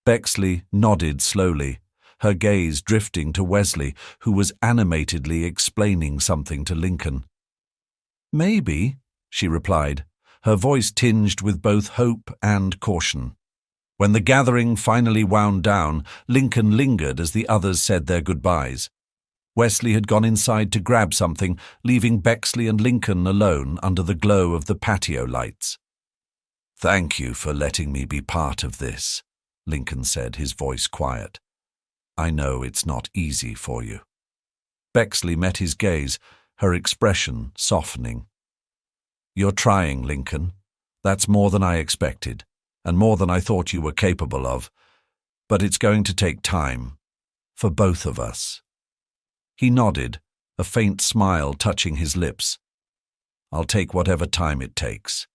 Bexley nodded slowly, her gaze drifting to Wesley, who was animatedly explaining something to Lincoln. "Maybe," she replied, her voice tinged with both hope and caution. When the gathering finally wound down, Lincoln lingered as the others said their goodbyes. Wesley had gone inside to grab something, leaving Bexley and Lincoln alone under the glow of the patio lights. "Thank you for letting me be part of this," Lincoln said, his voice quiet. "I know it's not easy for you." Bexley met his gaze, her expression softening. "You're trying, Lincoln. That's more than I expected, and more than I thought you were capable of. But it's going to take time, for both of us." He nodded, a faint smile touching his lips. "I'll take whatever time it takes.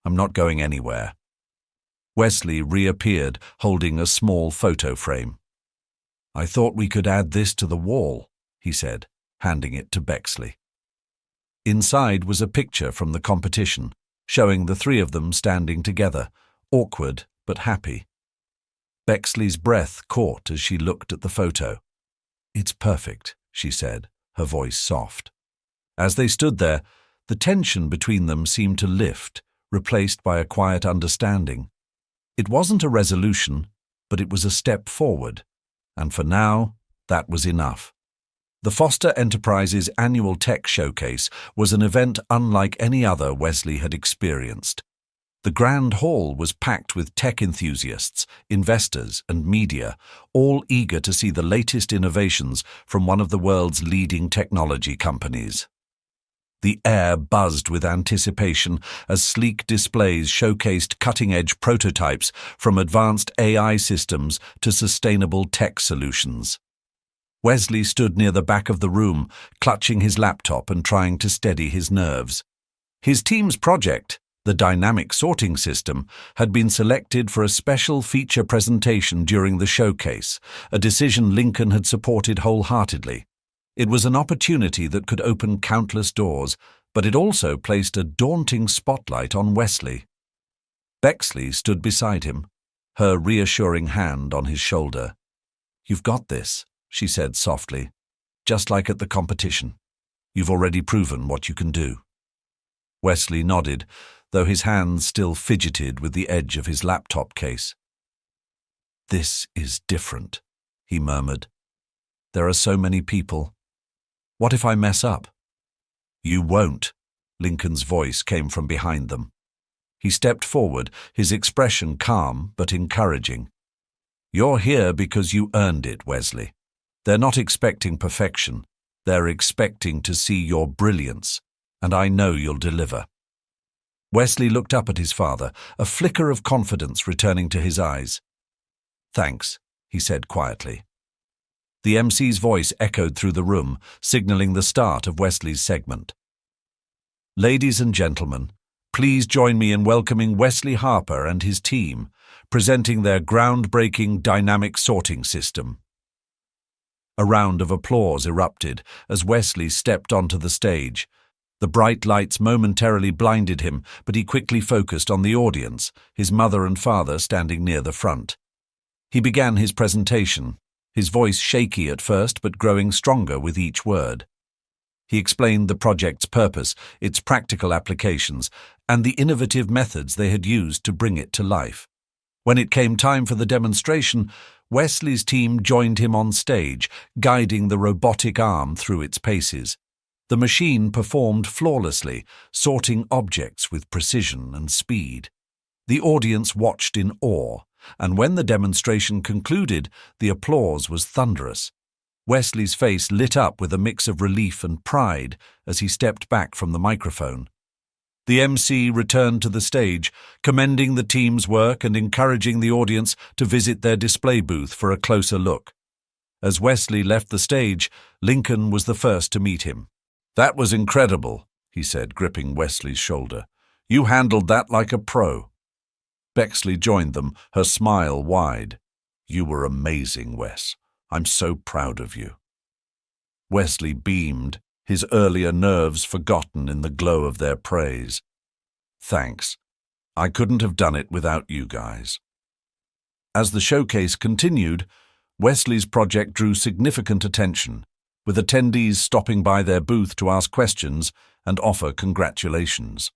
I'm not going anywhere." Wesley reappeared, holding a small photo frame. "I thought we could add this to the wall," he said, handing it to Bexley. Inside was a picture from the competition, showing the three of them standing together, awkward but happy. Bexley's breath caught as she looked at the photo. "It's perfect," she said, her voice soft. As they stood there, the tension between them seemed to lift, replaced by a quiet understanding. It wasn't a resolution, but it was a step forward, and for now, that was enough. The Foster Enterprises annual tech showcase was an event unlike any other Wesley had experienced. The grand hall was packed with tech enthusiasts, investors, and media, all eager to see the latest innovations from one of the world's leading technology companies. The air buzzed with anticipation as sleek displays showcased cutting-edge prototypes from advanced AI systems to sustainable tech solutions. Wesley stood near the back of the room, clutching his laptop and trying to steady his nerves. His team's project, the dynamic sorting system, had been selected for a special feature presentation during the showcase, a decision Lincoln had supported wholeheartedly. It was an opportunity that could open countless doors, but it also placed a daunting spotlight on Wesley. Bexley stood beside him, her reassuring hand on his shoulder. "You've got this," she said softly, "just like at the competition. You've already proven what you can do." Wesley nodded, though his hands still fidgeted with the edge of his laptop case. "This is different," he murmured. "There are so many people. What if I mess up?" "You won't," Lincoln's voice came from behind them. He stepped forward, his expression calm but encouraging. "You're here because you earned it, Wesley. They're not expecting perfection. They're expecting to see your brilliance, and I know you'll deliver." Wesley looked up at his father, a flicker of confidence returning to his eyes. "Thanks," he said quietly. The MC's voice echoed through the room, signaling the start of Wesley's segment. "Ladies and gentlemen, please join me in welcoming Wesley Harper and his team, presenting their groundbreaking dynamic sorting system." A round of applause erupted as Wesley stepped onto the stage. The bright lights momentarily blinded him, but he quickly focused on the audience, his mother and father standing near the front. He began his presentation, his voice shaky at first but growing stronger with each word. He explained the project's purpose, its practical applications, and the innovative methods they had used to bring it to life. When it came time for the demonstration, Wesley's team joined him on stage, guiding the robotic arm through its paces. The machine performed flawlessly, sorting objects with precision and speed. The audience watched in awe, and when the demonstration concluded, the applause was thunderous. Wesley's face lit up with a mix of relief and pride as he stepped back from the microphone. The MC returned to the stage, commending the team's work and encouraging the audience to visit their display booth for a closer look. As Wesley left the stage, Lincoln was the first to meet him. "That was incredible," he said, gripping Wesley's shoulder. "You handled that like a pro." Bexley joined them, her smile wide. "You were amazing, Wes. I'm so proud of you." Wesley beamed, his earlier nerves forgotten in the glow of their praise. "Thanks. I couldn't have done it without you guys." As the showcase continued, Wesley's project drew significant attention, with attendees stopping by their booth to ask questions and offer congratulations.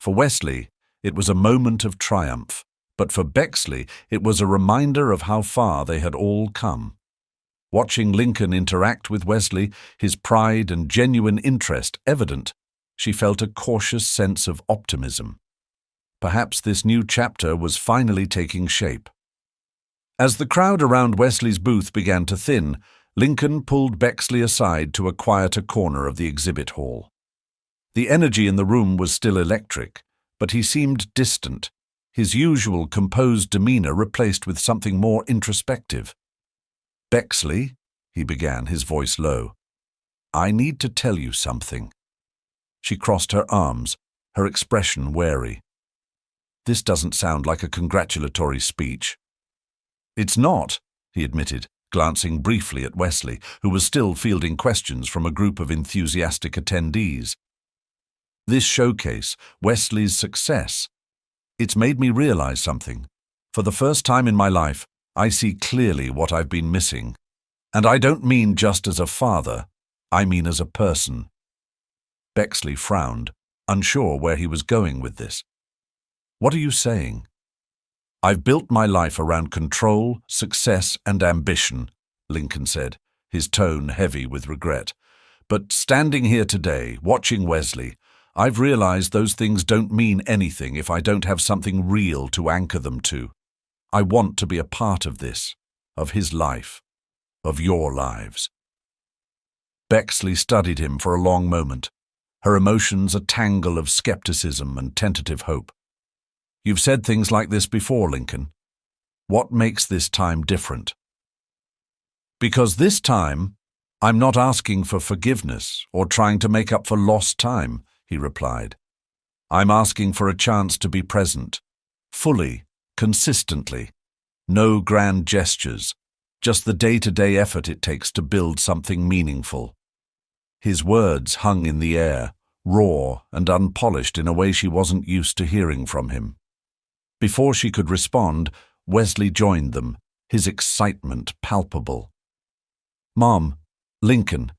For Wesley, it was a moment of triumph, but for Bexley, it was a reminder of how far they had all come. Watching Lincoln interact with Wesley, his pride and genuine interest evident, she felt a cautious sense of optimism. Perhaps this new chapter was finally taking shape. As the crowd around Wesley's booth began to thin, Lincoln pulled Bexley aside to a quieter corner of the exhibit hall. The energy in the room was still electric, but he seemed distant, his usual composed demeanor replaced with something more introspective. "Bexley," he began, his voice low, "I need to tell you something." She crossed her arms, her expression wary. "This doesn't sound like a congratulatory speech." "It's not," he admitted, glancing briefly at Wesley, who was still fielding questions from a group of enthusiastic attendees. This showcase, Wesley's success, it's made me realize something. For the first time in my life, I see clearly what I've been missing. And I don't mean just as a father, I mean as a person. Bexley frowned, unsure where he was going with this. What are you saying? I've built my life around control, success, and ambition, Lincoln said, his tone heavy with regret. But standing here today, watching Wesley, I've realized those things don't mean anything if I don't have something real to anchor them to. I want to be a part of this, of his life, of your lives. Bexley studied him for a long moment, her emotions a tangle of skepticism and tentative hope. You've said things like this before, Lincoln. What makes this time different? Because this time, I'm not asking for forgiveness or trying to make up for lost time, he replied. I'm asking for a chance to be present, fully, consistently. No grand gestures, just the day-to-day effort it takes to build something meaningful. His words hung in the air, raw and unpolished in a way she wasn't used to hearing from him. Before she could respond, Wesley joined them, his excitement palpable. Mom, Lincoln,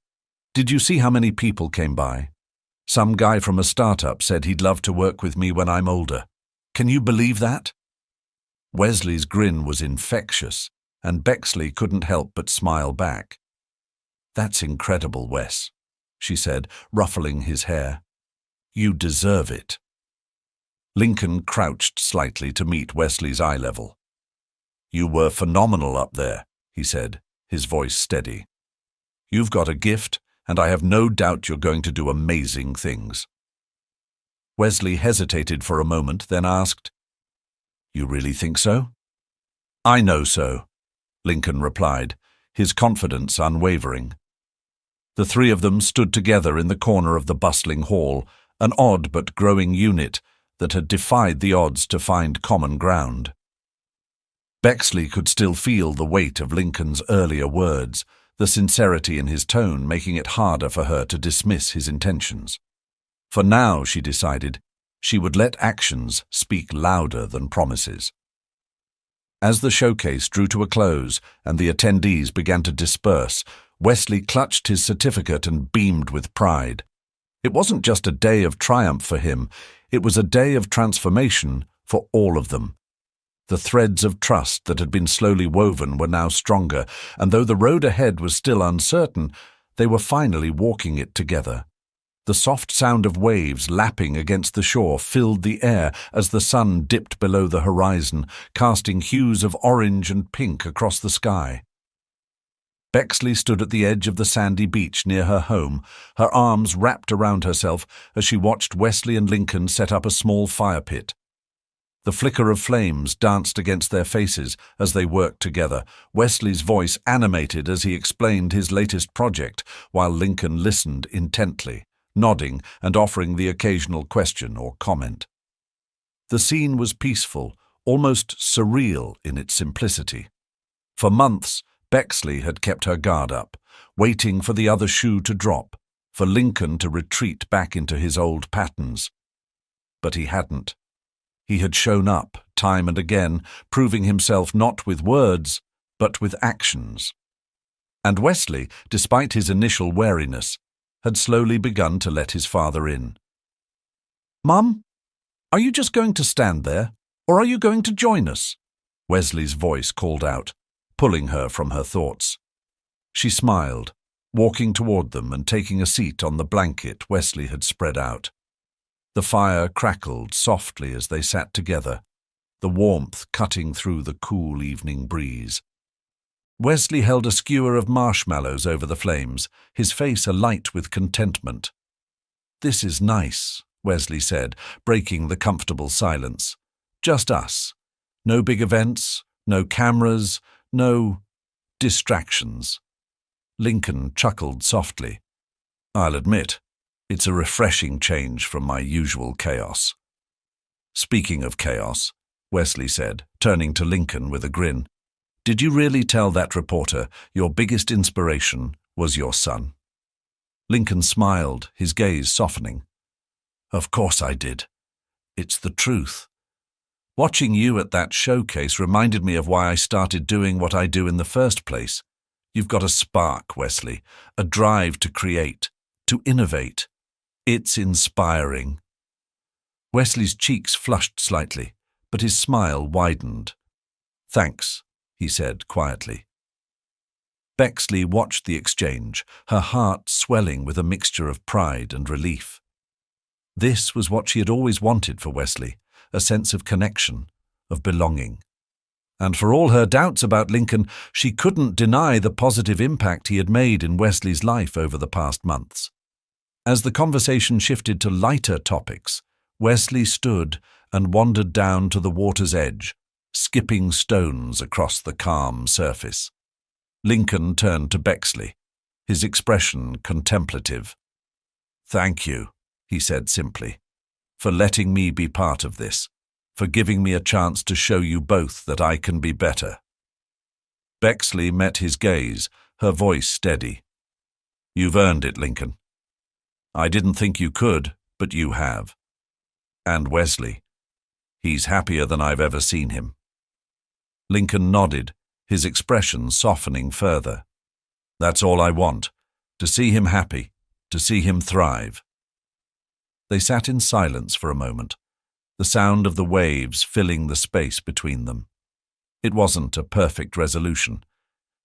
did you see how many people came by? Some guy from a startup said he'd love to work with me when I'm older. Can you believe that? Wesley's grin was infectious, and Bexley couldn't help but smile back. That's incredible, Wes, she said, ruffling his hair. You deserve it. Lincoln crouched slightly to meet Wesley's eye level. You were phenomenal up there, he said, his voice steady. You've got a gift, and I have no doubt you're going to do amazing things. Wesley hesitated for a moment, then asked, You really think so? I know so, Lincoln replied, his confidence unwavering. The three of them stood together in the corner of the bustling hall, an odd but growing unit that had defied the odds to find common ground. Bexley could still feel the weight of Lincoln's earlier words, the sincerity in his tone making it harder for her to dismiss his intentions. For now, she decided, she would let actions speak louder than promises. As the showcase drew to a close and the attendees began to disperse, Wesley clutched his certificate and beamed with pride. It wasn't just a day of triumph for him, it was a day of transformation for all of them. The threads of trust that had been slowly woven were now stronger, and though the road ahead was still uncertain, they were finally walking it together. The soft sound of waves lapping against the shore filled the air as the sun dipped below the horizon, casting hues of orange and pink across the sky. Bexley stood at the edge of the sandy beach near her home, her arms wrapped around herself as she watched Wesley and Lincoln set up a small fire pit. The flicker of flames danced against their faces as they worked together, Wesley's voice animated as he explained his latest project, while Lincoln listened intently, nodding and offering the occasional question or comment. The scene was peaceful, almost surreal in its simplicity. For months, Bexley had kept her guard up, waiting for the other shoe to drop, for Lincoln to retreat back into his old patterns. But he hadn't. He had shown up, time and again, proving himself not with words, but with actions. And Wesley, despite his initial wariness, had slowly begun to let his father in. Mum, are you just going to stand there, or are you going to join us? Wesley's voice called out, pulling her from her thoughts. She smiled, walking toward them and taking a seat on the blanket Wesley had spread out. The fire crackled softly as they sat together, the warmth cutting through the cool evening breeze. Wesley held a skewer of marshmallows over the flames, his face alight with contentment. This is nice, Wesley said, breaking the comfortable silence. Just us. No big events, no cameras, no distractions. Lincoln chuckled softly. I'll admit, it's a refreshing change from my usual chaos. Speaking of chaos, Wesley said, turning to Lincoln with a grin, did you really tell that reporter your biggest inspiration was your son? Lincoln smiled, his gaze softening. Of course I did. It's the truth. Watching you at that showcase reminded me of why I started doing what I do in the first place. You've got a spark, Wesley, a drive to create, to innovate. It's inspiring. Wesley's cheeks flushed slightly, but his smile widened. Thanks, he said quietly. Bexley watched the exchange, her heart swelling with a mixture of pride and relief. This was what she had always wanted for Wesley, a sense of connection, of belonging. And for all her doubts about Lincoln, she couldn't deny the positive impact he had made in Wesley's life over the past months. As the conversation shifted to lighter topics, Wesley stood and wandered down to the water's edge, skipping stones across the calm surface. Lincoln turned to Bexley, his expression contemplative. "Thank you," he said simply, "for letting me be part of this, for giving me a chance to show you both that I can be better." Bexley met his gaze, her voice steady. "You've earned it, Lincoln. I didn't think you could, but you have. And Wesley, he's happier than I've ever seen him." Lincoln nodded, his expression softening further. "That's all I want, to see him happy, to see him thrive." They sat in silence for a moment, the sound of the waves filling the space between them. It wasn't a perfect resolution.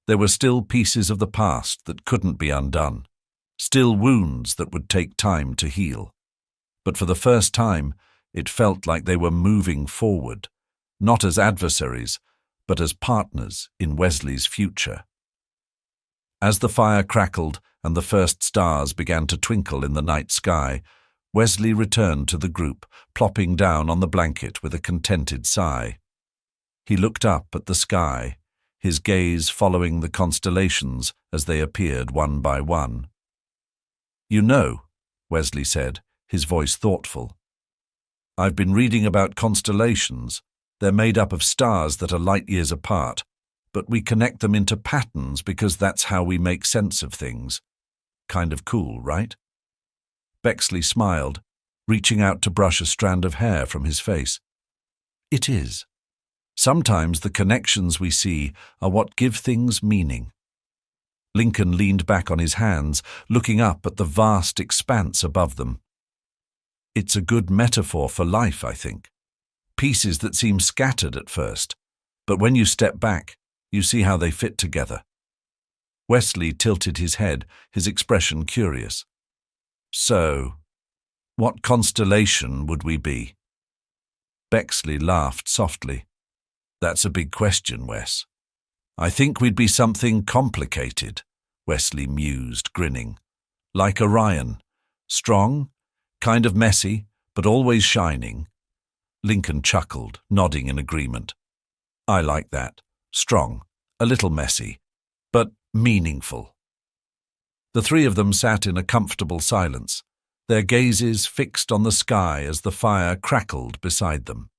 There were still pieces of the past that couldn't be undone, still wounds that would take time to heal. But for the first time, it felt like they were moving forward, not as adversaries, but as partners in Wesley's future. As the fire crackled and the first stars began to twinkle in the night sky, Wesley returned to the group, plopping down on the blanket with a contented sigh. He looked up at the sky, his gaze following the constellations as they appeared one by one. "You know," Wesley said, his voice thoughtful, "I've been reading about constellations. They're made up of stars that are light years apart, but we connect them into patterns because that's how we make sense of things. Kind of cool, right?" Bexley smiled, reaching out to brush a strand of hair from his face. "It is. Sometimes the connections we see are what give things meaning." Lincoln leaned back on his hands, looking up at the vast expanse above them. "It's a good metaphor for life, I think. Pieces that seem scattered at first, but when you step back, you see how they fit together." Wesley tilted his head, his expression curious. "So, what constellation would we be?" Bexley laughed softly. "That's a big question, Wes. I think we'd be something complicated," Wesley mused, grinning. "Like Orion. Strong, kind of messy, but always shining." Lincoln chuckled, nodding in agreement. "I like that. Strong, a little messy, but meaningful." The three of them sat in a comfortable silence, their gazes fixed on the sky as the fire crackled beside them.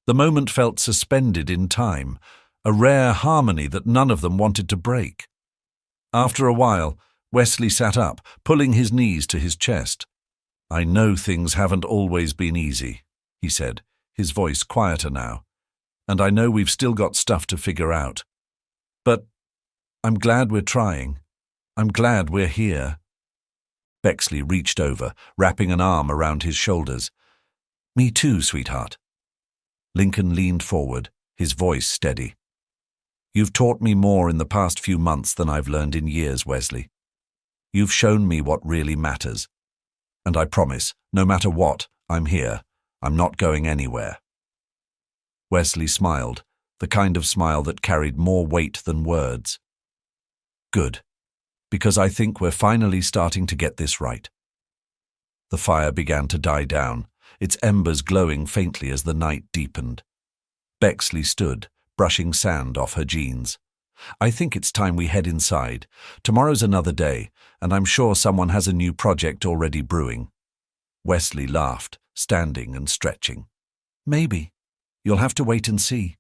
The moment felt suspended in time, a rare harmony that none of them wanted to break. After a while, Wesley sat up, pulling his knees to his chest. "I know things haven't always been easy," he said, his voice quieter now, "and I know we've still got stuff to figure out. But I'm glad we're trying. I'm glad we're here." Bexley reached over, wrapping an arm around his shoulders. "Me too, sweetheart." Lincoln leaned forward, his voice steady. "You've taught me more in the past few months than I've learned in years, Wesley. You've shown me what really matters. And I promise, no matter what, I'm here. I'm not going anywhere." Wesley smiled, the kind of smile that carried more weight than words. "Good, because I think we're finally starting to get this right." The fire began to die down, its embers glowing faintly as the night deepened. Bexley stood, brushing sand off her jeans. "I think it's time we head inside. Tomorrow's another day, and I'm sure someone has a new project already brewing." Wesley laughed, standing and stretching. "Maybe. You'll have to wait and see."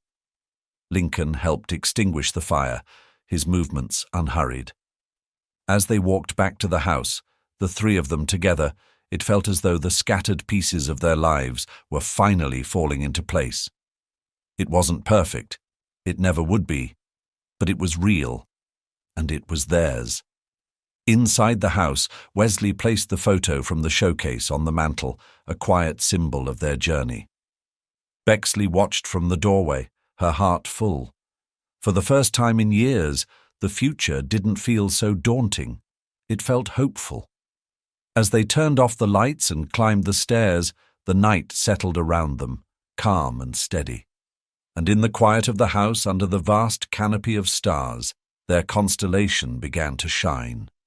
Lincoln helped extinguish the fire, his movements unhurried. As they walked back to the house, the three of them together, It felt as though the scattered pieces of their lives were finally falling into place. It wasn't perfect. It never would be. But it was real. And it was theirs. Inside the house, Wesley placed the photo from the showcase on the mantel, a quiet symbol of their journey. Bexley watched from the doorway, her heart full. For the first time in years, the future didn't feel so daunting. It felt hopeful. As they turned off the lights and climbed the stairs, the night settled around them, calm and steady. And in the quiet of the house, under the vast canopy of stars, their constellation began to shine.